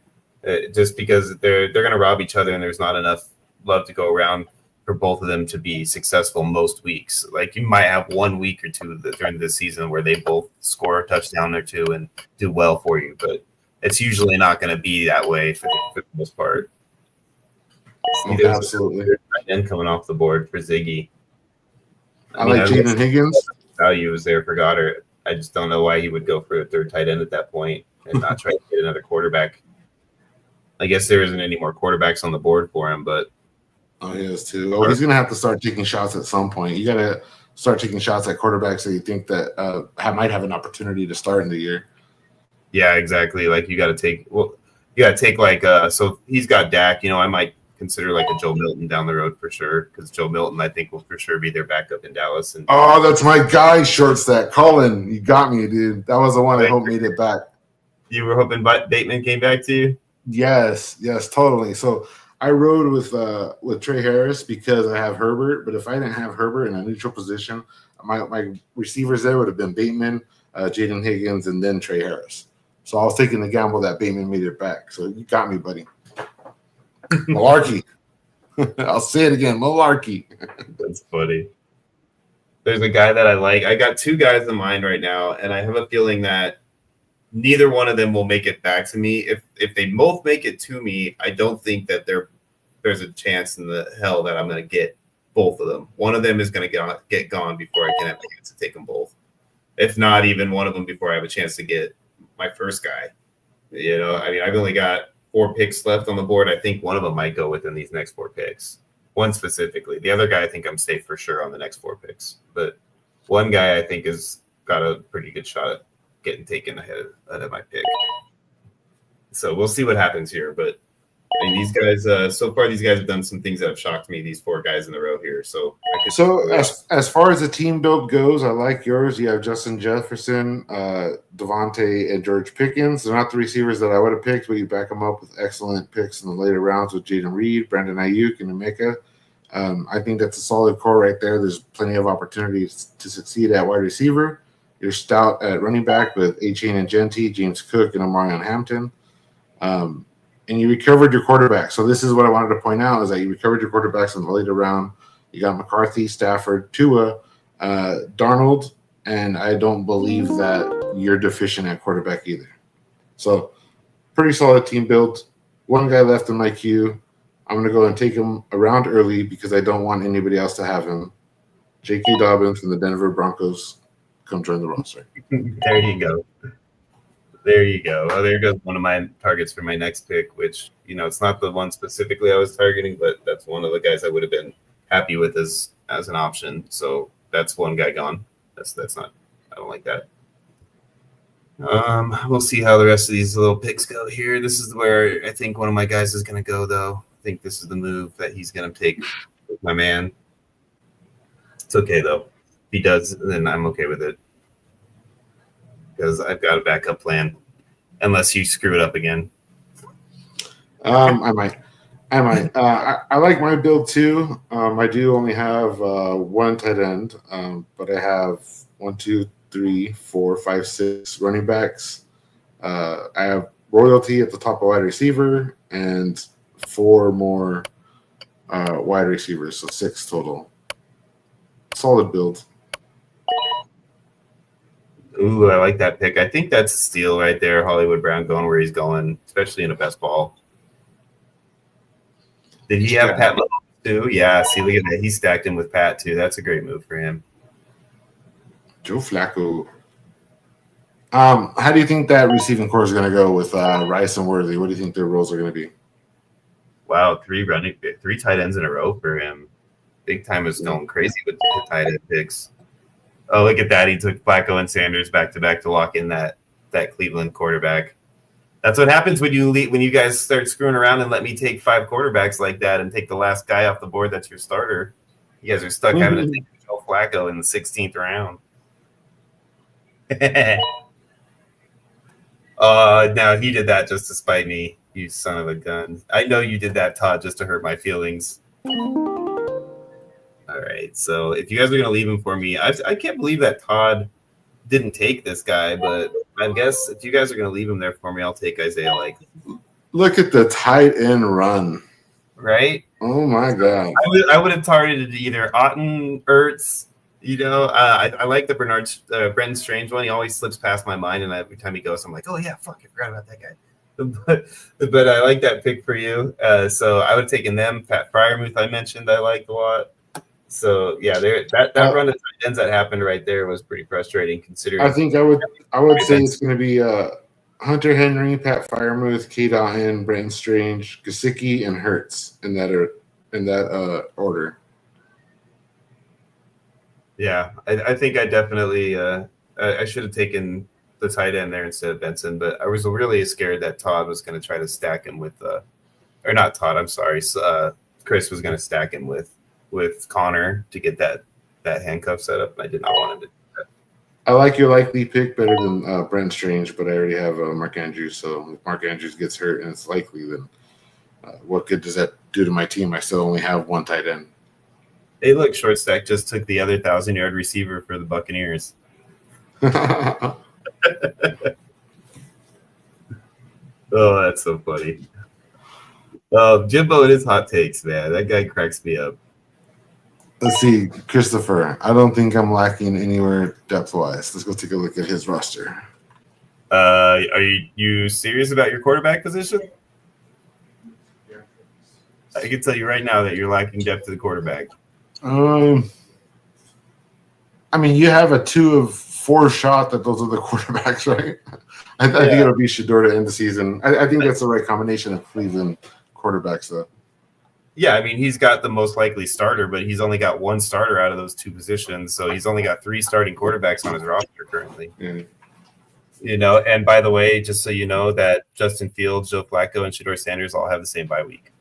just because they're going to rob each other, and there's not enough love to go around for both of them to be successful most weeks. Like you might have 1 week or two during this season where they both score a touchdown or two and do well for you, but it's usually not going to be that way for the most part. Absolutely. And coming off the board for Ziggy. I like Jaden Higgins. Value was there for Goddard. I just don't know why he would go for a third tight end at that point and not try to get another quarterback. I guess there isn't any more quarterbacks on the board for him, but he is too. Oh, he's going to have to start taking shots at some point. You got to start taking shots at quarterbacks that you think that might have an opportunity to start in the year. Yeah, exactly. Like you got to take. Well, you got to take like. So he's got Dak. I might consider like a Joe Milton down the road for sure, because Joe Milton I think will for sure be their backup in Dallas. And that's my guy, short stack. Colin, you got me, dude. That was the one I hope made it back. You were hoping Bateman came back to you? Yes, totally. So I rode with Trey Harris because I have Herbert, but if I didn't have Herbert in a neutral position, my receivers there would have been Bateman, Jaden Higgins, and then Trey Harris. So I was taking the gamble that Bateman made it back. So you got me, buddy. Malarkey. I'll say it again, malarkey. That's funny. There's a guy that I like. I got two guys in mind right now, and I have a feeling that neither one of them will make it back to me. If they both make it to me, I don't think that there's a chance in the hell that I'm going to get both of them. One of them is going to get gone before I can have a chance to take them both. If not even one of them before I have a chance to get my first guy. I've only got 4 picks left on the board. I think one of them might go within these next 4 picks. One specifically. The other guy, I think I'm safe for sure on the next 4 picks. But one guy I think has got a pretty good shot at getting taken ahead of my pick. So we'll see what happens here. But these guys, so far, these guys have done some things that have shocked me. These 4 guys in a row here. So as far as the team build goes, I like yours. You have Justin Jefferson, Devontae, and George Pickens. They're not the receivers that I would have picked, but you back them up with excellent picks in the later rounds with Jaden Reed, Brandon Ayuk, and Emeka. I think that's a solid core right there. There's plenty of opportunities to succeed at wide receiver. You're stout at running back with A-Chain and Genty, James Cook, and Omarion Hampton. And you recovered your quarterback. So this is what I wanted to point out is that you recovered your quarterbacks in the later round. You got McCarthy, Stafford, Tua, Darnold, and I don't believe that you're deficient at quarterback either. So pretty solid team build. One guy left in my queue. I'm going to go and take him around early because I don't want anybody else to have him. J.K. Dobbins from the Denver Broncos. Come join the roster. There you go. There you go. Oh, there goes one of my targets for my next pick, which, it's not the one specifically I was targeting, but that's one of the guys I would have been happy with as an option. So that's one guy gone. That's not, I don't like that. We'll see how the rest of these little picks go here. This is where I think one of my guys is going to go, though. I think this is the move that he's going to take with my man. It's okay though. If he does, then I'm okay with it because I've got a backup plan. Unless you screw it up again. I might. I like my build too. I do only have one tight end, but I have 1, 2, 3, 4, 5, 6 running backs. I have royalty at the top of wide receiver and 4 more wide receivers, so 6 total. Solid build. Ooh, I like that pick. I think that's a steal right there. Hollywood Brown going where he's going, especially in a best ball. Did he have Pat Mahomes too? Yeah, see, look at that. He stacked him with Pat too. That's a great move for him. Joe Flacco. How do you think that receiving core is going to go with Rice and Worthy? What do you think their roles are going to be? Wow, 3 tight ends in a row for him. Big time is going crazy with the tight end picks. Oh, look at that. He took Flacco and Sanders back to back to lock in that Cleveland quarterback. That's what happens when you guys start screwing around and let me take 5 quarterbacks like that and take the last guy off the board that's your starter. You guys are stuck having to take Joe Flacco in the 16th round. Now he did that just to spite me, you son of a gun. I know you did that, Todd, just to hurt my feelings. All right, so if you guys are going to leave him for me, I can't believe that Todd didn't take this guy, but I guess if you guys are going to leave him there for me, I'll take Isaiah Likely. Look at the tight end run. Right? Oh, my God. I would have targeted either Otten, Ertz. I like the Brenton Strange one. He always slips past my mind, and every time he goes, I'm like, oh, yeah, fuck, I forgot about that guy. But I like that pick for you. So I would have taken them. Pat Fryermuth I mentioned I liked a lot. So yeah, that run of tight ends that happened right there was pretty frustrating considering. I think I would say it's going to be Hunter Henry, Pat Fryermuth, Kate Allen, Brenton Strange, Gesicki, and Hurts in that order. Yeah, I think I definitely I should have taken the tight end there instead of Benson, but I was really scared that Todd was going to try to stack him with or not Todd, I'm sorry, Chris was going to stack him with Connor to get that handcuff set up, and I did not want him to do that. I like your likely pick better than Brent Strange, but I already have Mark Andrews, so if Mark Andrews gets hurt and it's likely, then what good does that do to my team? I still only have 1 tight end. Hey, look, Short Stack just took the other 1,000-yard receiver for the Buccaneers. Oh, that's so funny. Jimbo and his hot takes, man. That guy cracks me up. Let's see, Christopher. I don't think I'm lacking anywhere depth-wise. Let's go take a look at his roster. Are you serious about your quarterback position? I can tell you right now that you're lacking depth to the quarterback. I mean, you have a 2 of 4 shot that those are the quarterbacks, right? I think it'll be Shedeur to end the season. I think that's the right combination of Cleveland quarterbacks, though. Yeah, I mean, he's got the most likely starter, but he's only got 1 starter out of those 2 positions, so he's only got 3 starting quarterbacks on his roster currently. Yeah. And by the way, just so you know, that Justin Fields, Joe Flacco, and Shedeur Sanders all have the same bye week.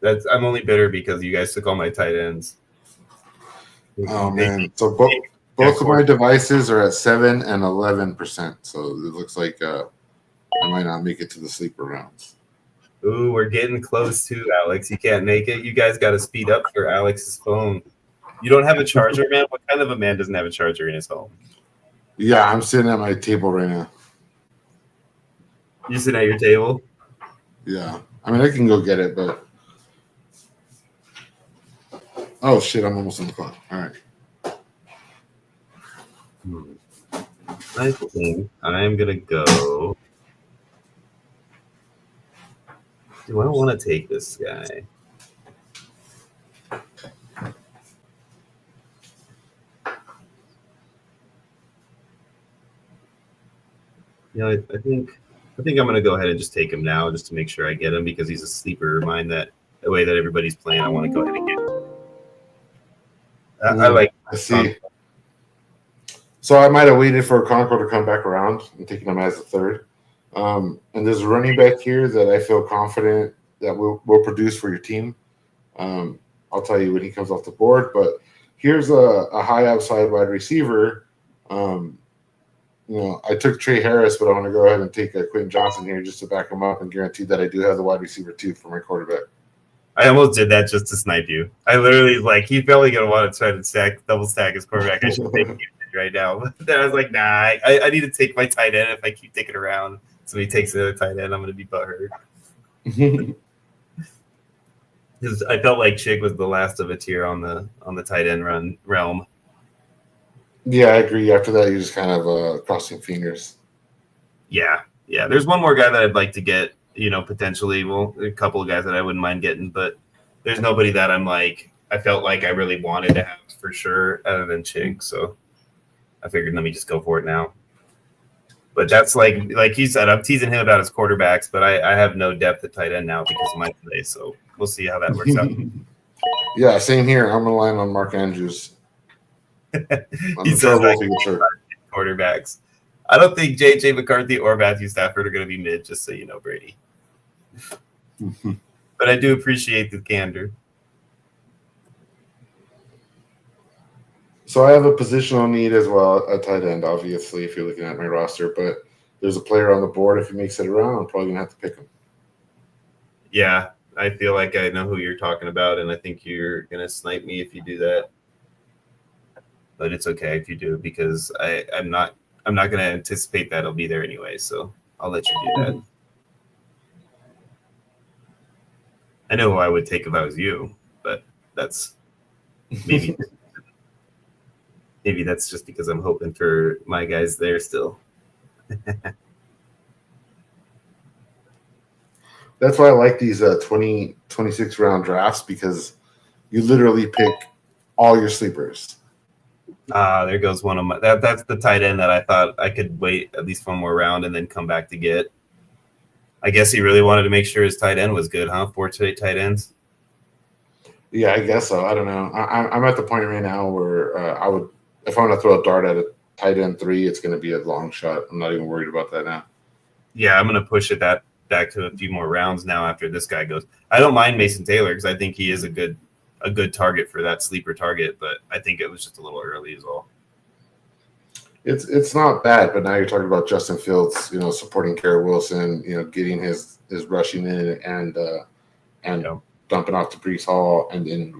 I'm only bitter because you guys took all my tight ends. Oh man! So both of my devices are at 7 and 11%. So it looks like I might not make it to the sleeper rounds. Ooh, we're getting close to Alex. You can't make it. You guys got to speed up for Alex's phone. You don't have a charger, man? What kind of a man doesn't have a charger in his home? Yeah, I'm sitting at my table right now. You sitting at your table? Yeah. I mean, I can go get it, but... Oh, shit, I'm almost on the clock. All right. I think I'm going to go... Do I want to take this guy? I think I'm going to go ahead and just take him now just to make sure I get him because he's a sleeper of mine that the way that everybody's playing, I want to go ahead and get him. I like. I see. So I might have waited for Concord to come back around and taking him as a third. And there's a running back here that I feel confident that will produce for your team. I'll tell you when he comes off the board. But here's a high upside wide receiver. I took Trey Harris, but I want to go ahead and take Quentin Johnson here just to back him up and guarantee that I do have the wide receiver too for my quarterback. I almost did that just to snipe you. I literally he's probably gonna want to try to double stack his quarterback. I should take him right now. But then I was like, nah, I need to take my tight end. If I keep taking around, so he takes another tight end, I'm gonna be butthurt. Because I felt like Chig was the last of a tier on the tight end realm. Yeah, I agree. After that, you're just kind of crossing fingers. Yeah. There's one more guy that I'd like to get. Potentially, a couple of guys that I wouldn't mind getting, but there's nobody that I'm like, I felt like I really wanted to have for sure other than Chig. So I figured let me just go for it now. But that's like he said, I'm teasing him about his quarterbacks, but I have no depth at tight end now because of my play. So we'll see how that works out. Yeah, same here. I'm relying on Mark Andrews. He says quarterbacks. I don't think J.J. McCarthy or Matthew Stafford are going to be mid, just so you know, Brady. But I do appreciate the candor. So I have a positional need as well, a tight end, obviously, if you're looking at my roster. But there's a player on the board. If he makes it around, I'm probably going to have to pick him. Yeah, I feel like I know who you're talking about, and I think you're going to snipe me if you do that. But it's okay if you do, because I'm not going to anticipate that it'll be there anyway, so I'll let you do that. I know who I would take if I was you, but that's maybe that's just because I'm hoping for my guys there still. That's why I like these 26 round drafts, because you literally pick all your sleepers. There goes one of my that's the tight end that I thought I could wait at least one more round and then come back to get. I guess he really wanted to make sure his tight end was good, huh? 4 tight ends. Yeah, I guess so. I don't know. I'm at the point right now where I would, if I want to throw a dart at a tight end 3, it's going to be a long shot. I'm not even worried about that now. Yeah, I'm going to push it back to a few more rounds now after this guy goes. I don't mind Mason Taylor because I think he is a good target for that sleeper target, but I think it was just a little early as well. It's not bad, but now you're talking about Justin Fields, supporting Garrett Wilson, getting his rushing in and dumping off to Breece Hall, and then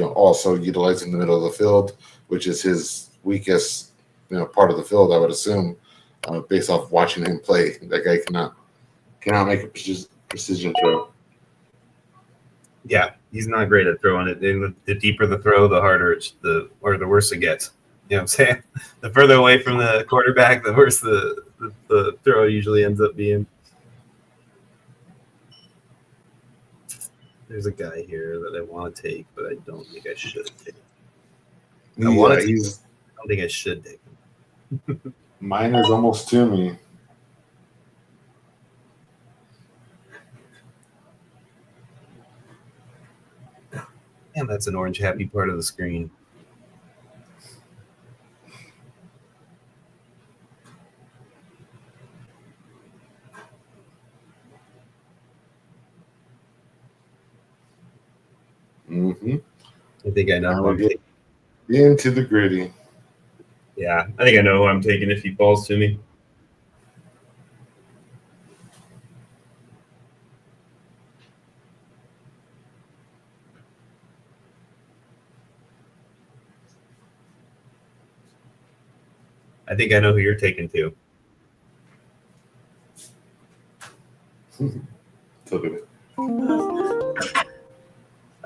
also utilizing the middle of the field, which is his weakest part of the field, I would assume, based off watching him play. That guy cannot make a precision throw. Yeah, he's not great at throwing it. The deeper the throw, the harder the worse it gets. You know what I'm saying? The further away from the quarterback, the worse the throw usually ends up being. There's a guy here that I want to take, but I don't think I should take. I don't think I should take him. Mine is almost to me. And that's an orange happy part of the screen. Mm-hmm. I think I know who I'm taking. Into the gritty. Yeah, I think I know who I'm taking if he falls to me. I think I know who you're taking too. So good. All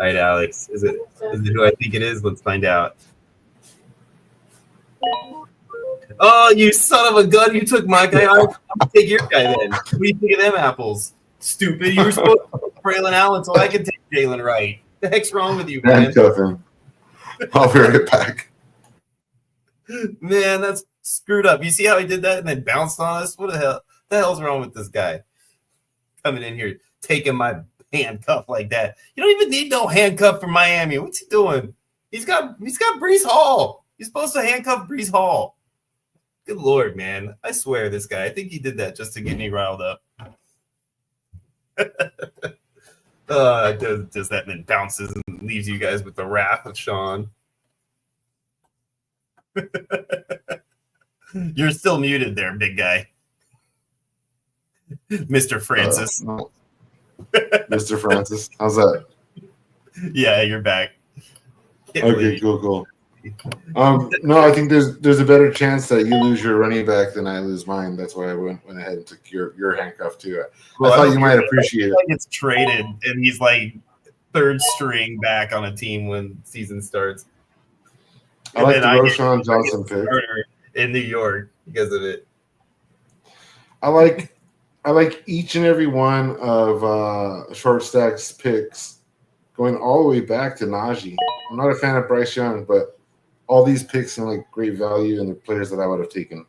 right, Alex. Is it who I think it is? Let's find out. Oh, you son of a gun! You took my guy. I'm gonna take your guy then. What do you think of them apples? Stupid! You were supposed to take Braylon Allen so I could take Jalen Wright. The heck's wrong with you, man? I'll be right back. Man, that's screwed up. You see how he did that and then bounced on us? What the hell? The hell's wrong with this guy? Coming in here, taking my handcuff like that. You don't even need no handcuff from Miami. What's he doing? He's got Breece Hall. He's supposed to handcuff Breece Hall. Good Lord, man. I swear this guy, I think he did that just to get me riled up. Does that, and then bounces and leaves you guys with the wrath of Sean. You're still muted there, big guy. Mr. Francis. No. Mr. Francis. How's that? Yeah, you're back. Okay, cool. No, I think there's a better chance that you lose your running back than I lose mine. That's why I went ahead and took your handcuff too. Well, I thought you might appreciate it. Like it's traded, and he's like third string back on a team when season starts. I like the Roschon Johnson pick in New York because of it. I like each and every one of Short Stack's picks going all the way back to Najee. I'm not a fan of Bryce Young, but all these picks seem like great value and the players that I would have taken.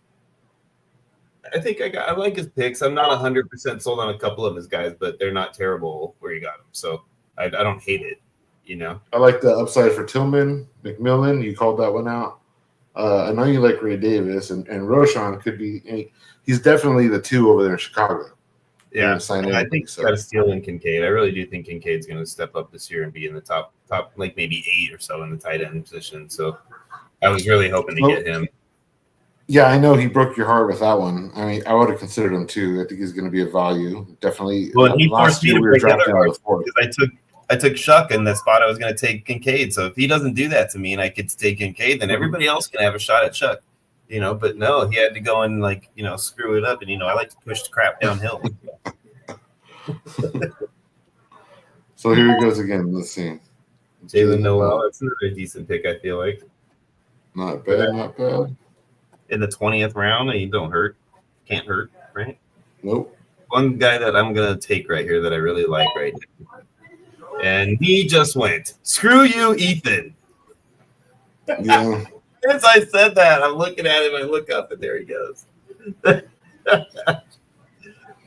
I think I like his picks. I'm not 100% sold on a couple of his guys, but they're not terrible where he got them. So I don't hate it, you know. I like the upside for Tillman, McMillan. You called that one out. I know you like Ray Davis, and Roschon could be. He's definitely the two over there in Chicago. Yeah, I think he's got to steal in Kincaid. I really do think Kincaid's going to step up this year and be in the top, like maybe 8 or so in the tight end position. So I was really hoping to get him. Yeah, I know he broke your heart with that one. I mean, I would have considered him too. I think he's going to be a value, definitely. Well, he forced me to break the other heart because I took Shuck in the spot I was going to take Kincaid. So if he doesn't do that to me and I get to take Kincaid, then everybody else can have a shot at Shuck. You know, but no, he had to go and screw it up. And I like to push the crap downhill. So here he goes again. Let's see. Jalen Noel. That's another decent pick, I feel like. Not bad. In the 20th round, and you don't hurt. Can't hurt, right? Nope. One guy that I'm going to take right here that I really like right now. And he just went, screw you, Ethan. Yeah. As I said that, I'm looking at him. I look up, and there he goes.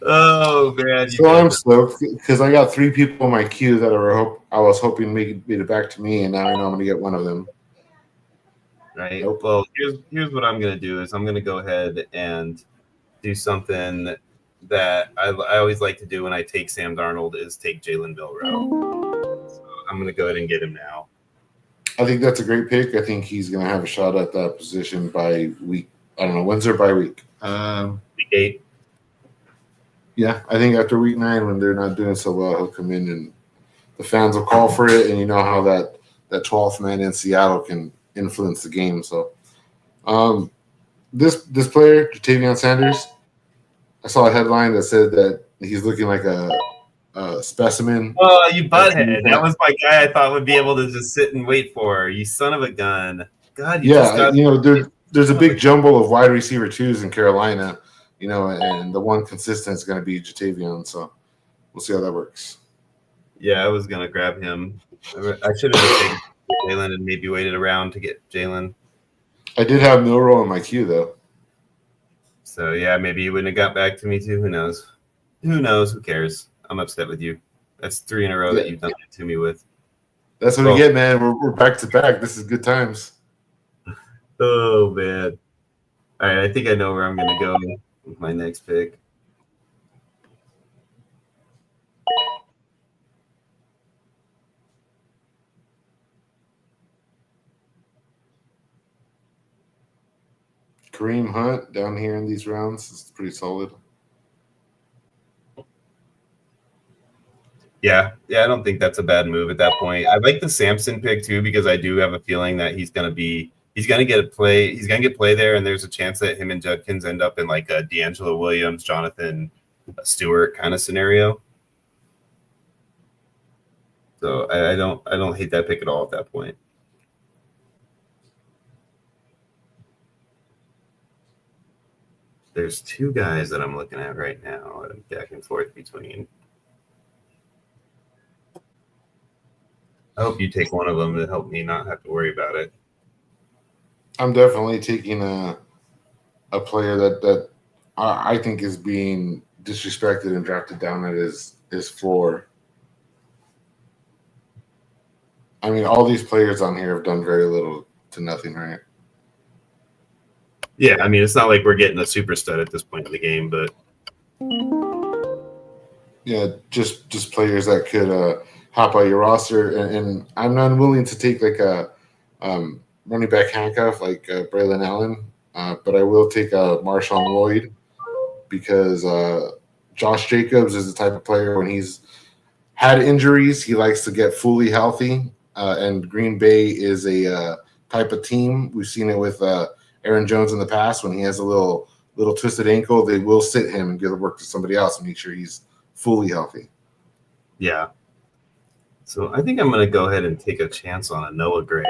Oh, man. So I'm stoked because I got 3 people in my queue that I was hoping made it back to me, and now I know I'm going to get one of them. Right. Nope. Well, here's what I'm going to do is I'm going to go ahead and do something that I always like to do when I take Sam Darnold is take Jalen Bell route. So I'm going to go ahead and get him now. I think that's a great pick. I think he's going to have a shot at that position by week. I don't know. When's their bye week? Week 8. Yeah, I think after week 9 when they're not doing so well, he'll come in and the fans will call for it. And you know how that 12th man in Seattle can influence the game. So this player, Jatavion Sanders, I saw a headline that said that he's looking like a specimen. Oh, you butthead. That was my guy I thought would be able to just sit and wait for. You son of a gun. God, there's a big jumble of wide receiver 2s in Carolina, and the one consistent is going to be Jatavion. So we'll see how that works. Yeah, I was going to grab him. I should have just taken Jalen and maybe waited around to get Jalen. I did have Milroe in my queue, though. So, yeah, maybe you wouldn't have got back to me, too. Who knows? Who cares? I'm upset with you. That's 3 in a row that you've done it to me with. That's what we get, man. We're back to back. This is good times. Oh, man. All right, I think I know where I'm going to go with my next pick. Kareem Hunt down here in these rounds is pretty solid. Yeah, I don't think that's a bad move at that point. I like the Sampson pick too because I do have a feeling that he's gonna get play there, and there's a chance that him and Judkins end up in like a D'Angelo Williams, Jonathan Stewart kind of scenario. So I don't hate that pick at all at that point. There's 2 guys that I'm looking at right now that I'm back and forth between. I hope you take one of them to help me not have to worry about it. I'm definitely taking a player that I think is being disrespected and drafted down at his floor. I mean, all these players on here have done very little to nothing, right? Yeah, I mean, it's not like we're getting a super stud at this point in the game, but Yeah, just players that could hop on your roster, and I'm not willing to take like a running back handcuff like Braylon Allen, but I will take Marshawn Lloyd because Josh Jacobs is the type of player when he's had injuries, he likes to get fully healthy, and Green Bay is a type of team. We've seen it with Aaron Jones in the past when he has a little twisted ankle, they will sit him and give the work to somebody else and make sure he's fully healthy. yeah. So I think I'm going to go ahead and take a chance on a Noah Gray.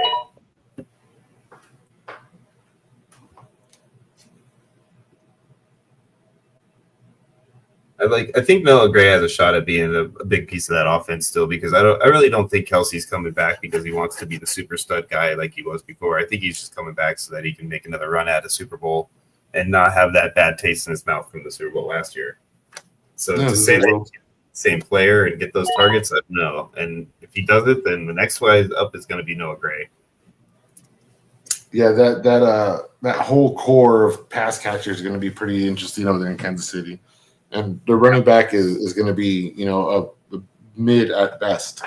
I think Noah Gray has a shot at being a big piece of that offense still because I really don't think Kelsey's coming back because he wants to be the super stud guy like he was before. I think he's just coming back so that he can make another run at a Super Bowl and not have that bad taste in his mouth from the Super Bowl last year. So to say that same player and get those targets, no. And if he does it, then the next one up is going to be Noah Gray. Yeah, that whole core of pass catchers is going to be pretty interesting over there in Kansas City. And the running back is going to be, a mid at best,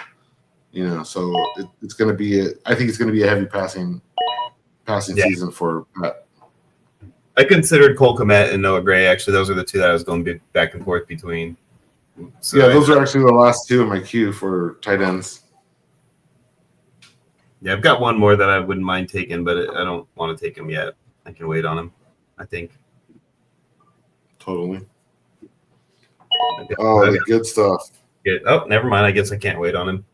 So it's going to be. I think it's going to be a heavy passing season for Pat. I considered Cole Kmet and Noah Gray. Actually, those are the two that I was going back and forth between. So yeah, those are actually the last two in my queue for tight ends. Yeah, I've got one more that I wouldn't mind taking, but I don't want to take him yet. I can wait on him, I think. Totally. Oh, the good stuff. Good. Oh, never mind. I guess I can't wait on him.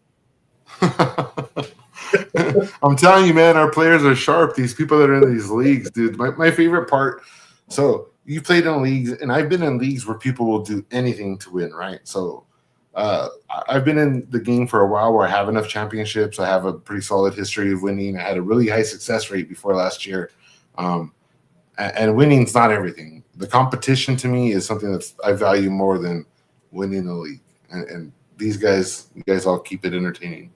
I'm telling you, man, our players are sharp. These people that are in these leagues, dude. My favorite part. So you played in leagues, and I've been in leagues where people will do anything to win, right? So I've been in the game for a while where I have enough championships. I have a pretty solid history of winning. I had a really high success rate before last year. And winning's not everything. The competition to me is something that I value more than winning the league. And these guys, you guys all keep it entertaining.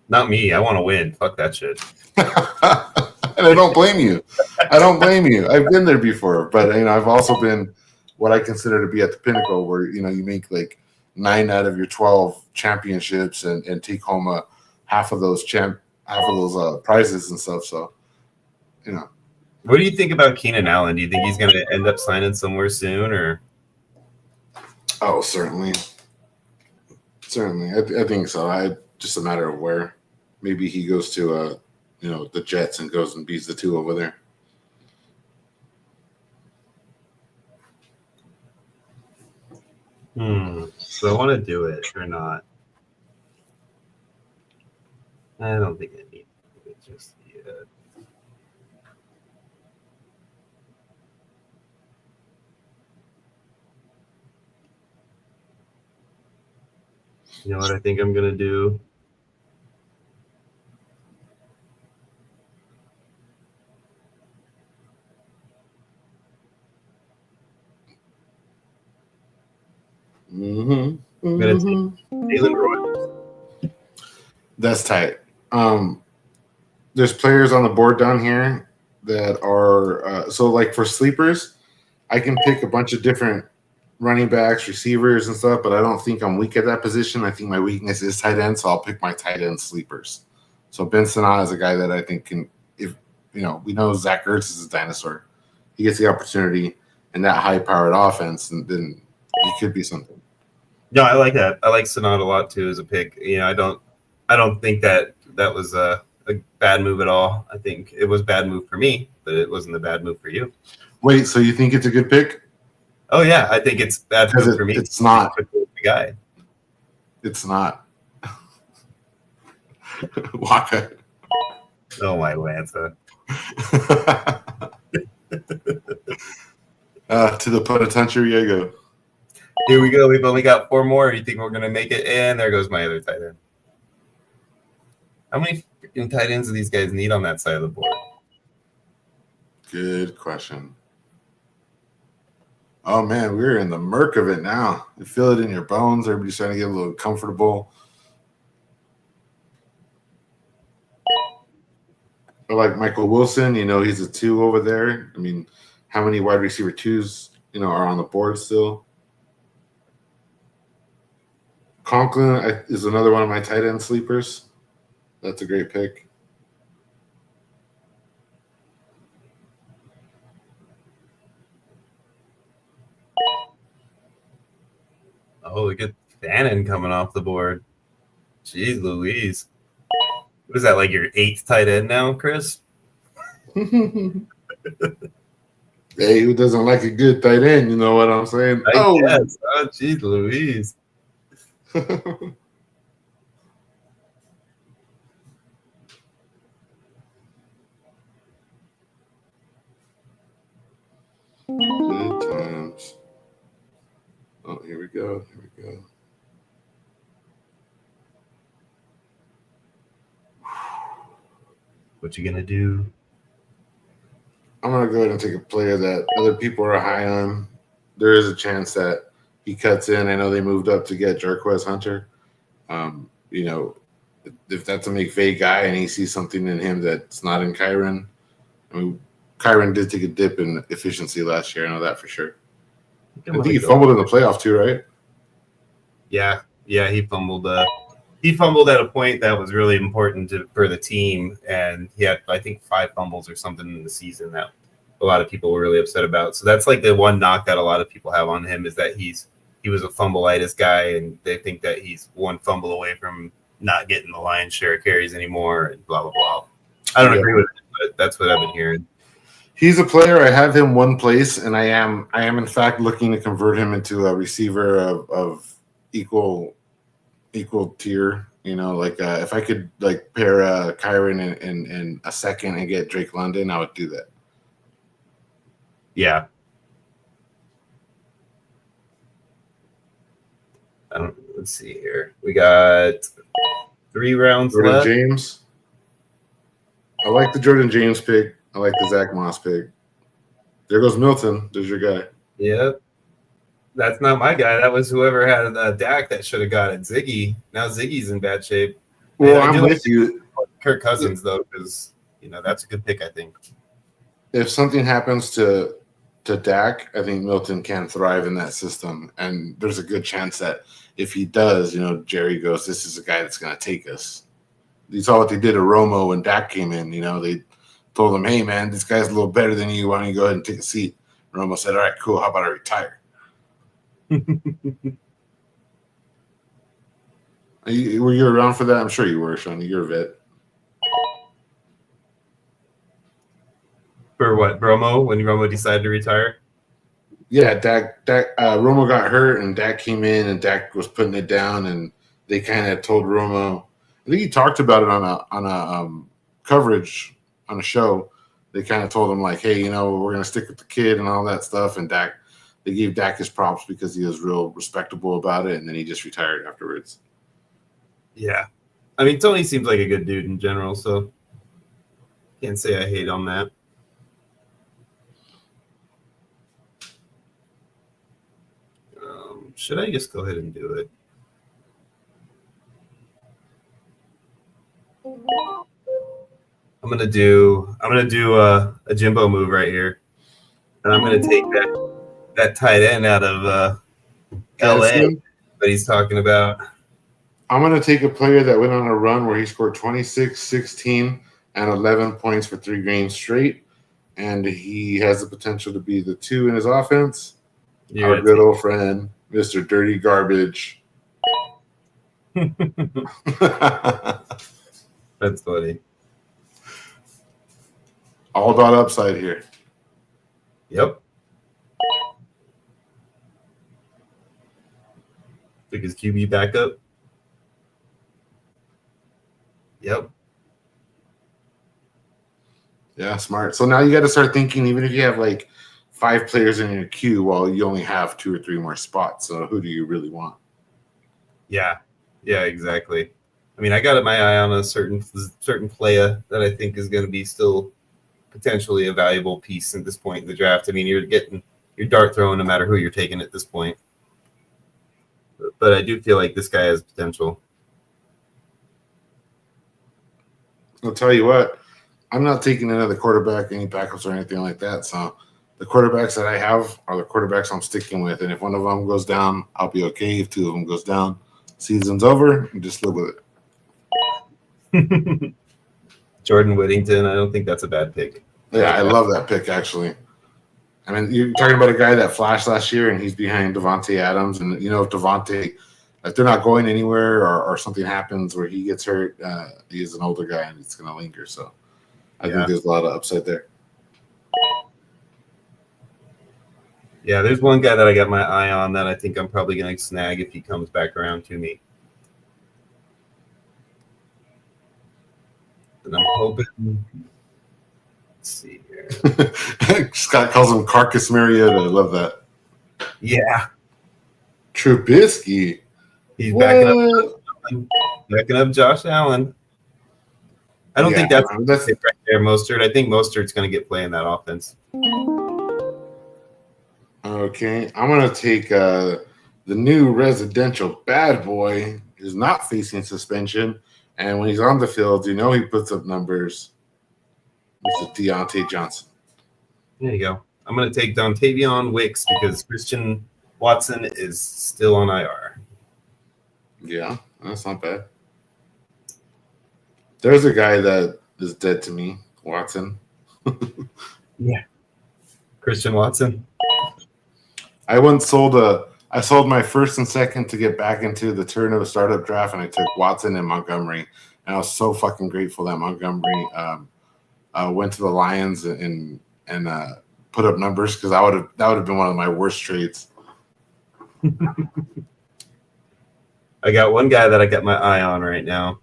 Not me. I want to win. Fuck that shit. And I don't blame you. I've been there before, but I've also been what I consider to be at the pinnacle where you make like 9 out of your 12 championships and take home half of those prizes and stuff. So What do you think about Keenan Allen? Do you think he's going to end up signing somewhere soon, or? Oh, certainly. I think so. Just a matter of where. Maybe he goes to the Jets and goes and beats the two over there. So I want to do it or not? I don't think I need it just yet. You know what I think I'm going to do? I'm going to take Jalen Roy. That's tight. There's players on the board down here that are so like for sleepers, I can pick a bunch of different running backs, receivers, and stuff, but I don't think I'm weak at that position. I think my weakness is tight end, so I'll pick my tight end sleepers. So Ben Sanaa is a guy that I think can, if we know Zach Ertz is a dinosaur, he gets the opportunity in that high-powered offense, and then he could be something. No, I like that. I like Sanaa a lot too as a pick. I don't think that was a bad move at all. I think it was a bad move for me, but it wasn't a bad move for you. Wait, so you think it's a good pick? Oh yeah, I think it's bad move for me. It's not. The guy. It's not. Waka. Oh my Lanza. To the penitentiary you go. Here we go. We've only got 4 more. You think we're going to make it? And there goes my other tight end. How many freaking tight ends do these guys need on that side of the board? Good question. Oh, man, we're in the murk of it now. You feel it in your bones. Everybody's trying to get a little comfortable. I like Michael Wilson. He's a 2 over there. I mean, how many wide receiver 2s, are on the board still? Conklin is another one of my tight end sleepers. That's a great pick. Oh, look at Fannin coming off the board. Jeez Louise. What is that, like your 8th tight end now, Chris? Hey, who doesn't like a good tight end? You know what I'm saying? Yes. Oh, jeez Louise. Good times. Oh, here we go. What you gonna do? I'm going to go ahead and take a player that other people are high on. There is a chance that he cuts in. I know they moved up to get Jarquez Hunter. If that's a McVay guy and he sees something in him that's not in Kyron. I mean, Kyron did take a dip in efficiency last year. I know that for sure. I think he fumbled in the playoff too, right? Yeah, he fumbled. He fumbled at a point that was really important for the team, and he had, I think, 5 fumbles or something in the season that a lot of people were really upset about. So that's like the one knock that a lot of people have on him, is that he was a fumbleitis guy, and they think that he's one fumble away from not getting the lion's share of carries anymore, and blah blah blah. I don't agree with it, but that's what I've been hearing. He's a player. I have him one place, and I am in fact looking to convert him into a receiver of equal tier. If I could pair Kyron in a second and get Drake London, I would do that. Yeah. Let's see here. We got 3 rounds Jordan left. James. I like the Jordan James pick. I like the Zach Moss pick. There goes Milton. There's your guy. Yep. That's not my guy. That was whoever had Dak that should have got it. Ziggy. Now Ziggy's in bad shape. Well, I'm with you. Kirk Cousins, though, because that's a good pick, I think. If something happens to Dak, I think Milton can thrive in that system. And there's a good chance that if he does, Jerry goes, this is a guy that's going to take us. You saw what they did to Romo when Dak came in. They told him, hey, man, this guy's a little better than you. Why don't you go ahead and take a seat? Romo said, all right, cool. How about I retire? Were you around for that? I'm sure you were, Sean. You're a vet. For what, Romo? When Romo decided to retire? Yeah, Dak Romo got hurt, and Dak came in, and Dak was putting it down, and they kind of told Romo. I think he talked about it on a coverage on a show. They kind of told him like, hey, we're gonna stick with the kid and all that stuff, and they gave Dak his props because he was real respectable about it, and then he just retired afterwards. Yeah. I mean, Tony seems like a good dude in general, so can't say I hate on that. Should I just go ahead and do it? I'm gonna do a Jimbo move right here, and I'm gonna take that tight end out of LA that he's talking about. I'm going to take a player that went on a run where he scored 26, 16, and 11 points for 3 games straight, and he has the potential to be the 2 in his offense. Our good old friend, Mr. Dirty Garbage. That's funny. All about upside here. Yep. Took his QB back up. Yep. Yeah, smart. So now you got to start thinking, even if you have 5 players in your queue, well, you only have 2 or 3 more spots. So who do you really want? Yeah, exactly. I mean, I got my eye on a certain player that I think is going to be still potentially a valuable piece at this point in the draft. I mean, you're getting your dart throwing no matter who you're taking at this point. But I do feel like this guy has potential. I'll tell you what, I'm not taking another quarterback, any backups or anything like that. So the quarterbacks that I have are the quarterbacks I'm sticking with. And if one of them goes down, I'll be okay. If two of them goes down, season's over, and just live with it. Jordan Whittington, I don't think that's a bad pick. Yeah, I love that pick, actually. I mean, you're talking about a guy that flashed last year, and he's behind Devontae Adams. And, if they're not going anywhere or something happens where he gets hurt, he's an older guy, and it's going to linger. So I think there's a lot of upside there. Yeah, there's one guy that I got my eye on that I think I'm probably going to snag if he comes back around to me. And I'm hoping. Let's see here. Scott calls him Carcass Mariota. I love that. Yeah. Trubisky. He's backing up Josh Allen. I don't think that's it right there, Mostert. I think Mostert's going to get play in that offense. Okay, I'm going to take the new residential bad boy who's not facing suspension. And when he's on the field, he puts up numbers. This is Deontay Johnson. There you go. I'm going to take Dontavion Wicks because Christian Watson is still on IR. Yeah, that's not bad. There's a guy that is dead to me, Watson. Yeah. Christian Watson. I sold my first and second to get back into the turn of a startup draft, and I took Watson and Montgomery. And I was so fucking grateful that Montgomery went to the Lions and put up numbers, because that would have been one of my worst trades. I got one guy that I got my eye on right now.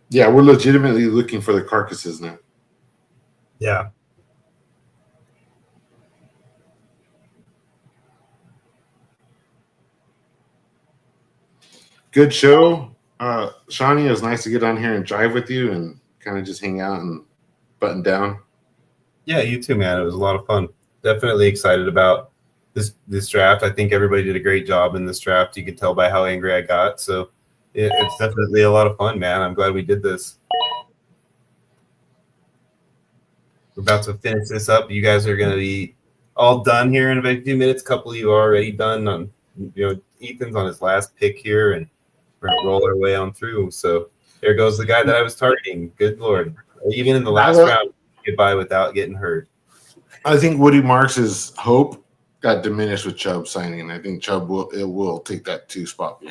Yeah, we're legitimately looking for the carcasses now. Yeah. Good show. Shawnee, it was nice to get on here and drive with you and kind of just hang out and button down. Yeah, you too, man. It was a lot of fun. Definitely excited about this draft. I think everybody did a great job in this draft. You can tell by how angry I got. So it's definitely a lot of fun, man. I'm glad we did this. We're about to finish this up. You guys are going to be all done here in a few minutes. A couple of you are already done. On, Ethan's on his last pick here, and we're going to roll our way on through. So there goes the guy that I was targeting. Good Lord. Even in the last round, get by without getting hurt. I think Woody Marks' hope got diminished with Chubb signing, and I think Chubb will take that 2 spot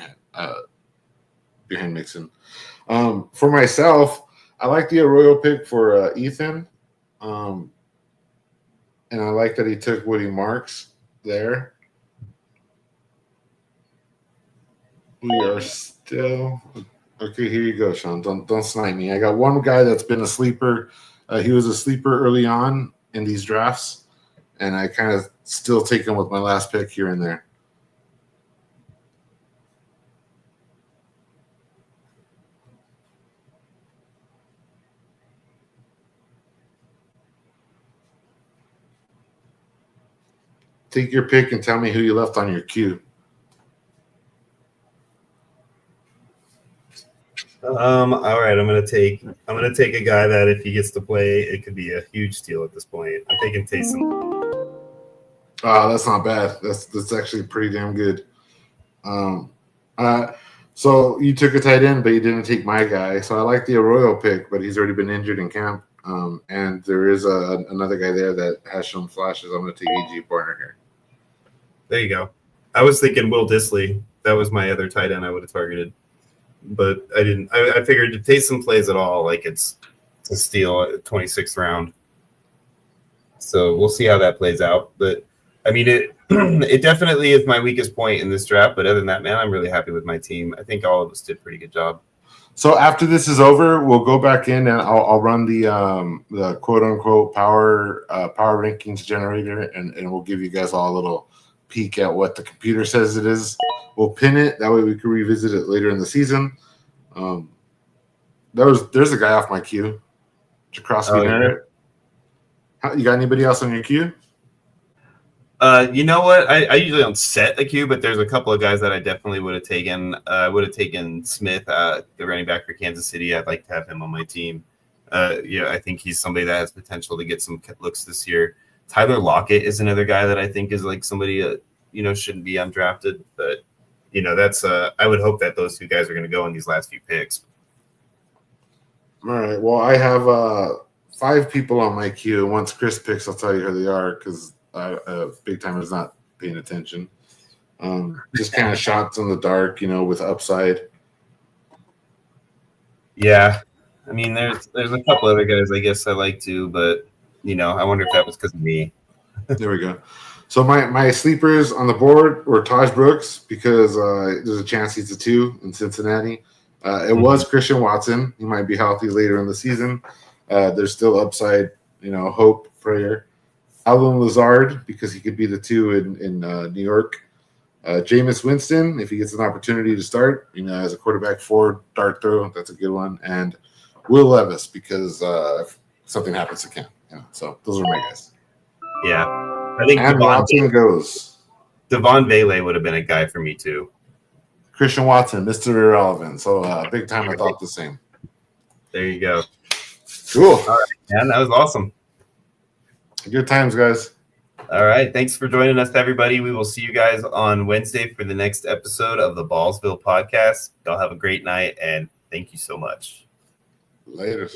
behind Mixon. For myself, I like the Arroyo pick for Ethan, and I like that he took Woody Marks there. We are still okay. Here you go, Sean. Don't snipe me. I got one guy that's been a sleeper. He was a sleeper early on in these drafts, and I kind of still take him with my last pick here and there. Take your pick and tell me who you left on your queue. All right, I'm gonna take a guy that if he gets to play, it could be a huge steal at this point. I'm taking Taysom. That's not bad. That's actually pretty damn good. So you took a tight end, but you didn't take my guy. So I like the Arroyo pick, but he's already been injured in camp. And there is another guy there that has shown flashes. I'm going to take A.J. Barner here. There you go. I was thinking Will Dissly. That was my other tight end I would have targeted. But I didn't. I figured if Taysom plays at all, like it's a steal at 26th round. So we'll see how that plays out. But I mean, it definitely is my weakest point in this draft. But other than that, man, I'm really happy with my team. I think all of us did a pretty good job. So after this is over, we'll go back in and I'll run the quote unquote power rankings generator, and we'll give you guys all a little peek at what the computer says it is. We'll pin it that way we can revisit it later in the season. There's a guy off my queue, Jakrosky Merritt. You got anybody else on your queue? You know what? I usually don't set a queue, but there's a couple of guys that I definitely would have taken. I would have taken Smith, the running back for Kansas City. I'd like to have him on my team. I think he's somebody that has potential to get some looks this year. Tyler Lockett is another guy that I think is like somebody shouldn't be undrafted, but that's I would hope that those two guys are going to go in these last few picks. All right. Well, I have 5 people on my queue. Once Chris picks, I'll tell you who they are because Big Time is not paying attention. Just kind of shots in the dark, with upside. Yeah, I mean, there's a couple other guys I guess I like too, but I wonder if that was because of me. There we go. So my sleepers on the board were Taj Brooks because there's a chance he's a 2 in Cincinnati. It was Christian Watson. He might be healthy later in the season. There's still upside, hope, prayer. Alvin Lazard because he could be the 2 in New York. Jameis Winston, if he gets an opportunity to start, as a quarterback 4 dart throw, that's a good one. And Will Levis because if something happens to Cam. So those are my guys. Yeah, I think and Watson goes. Devon Bailey would have been a guy for me too. Christian Watson, Mr. Irrelevant. So Big Time, I thought the same. There you go. Cool. All right, man, that was awesome. Good times, guys. All right. Thanks for joining us, everybody. We will see you guys on Wednesday for the next episode of the Ballsville podcast. Y'all have a great night, and thank you so much. Later.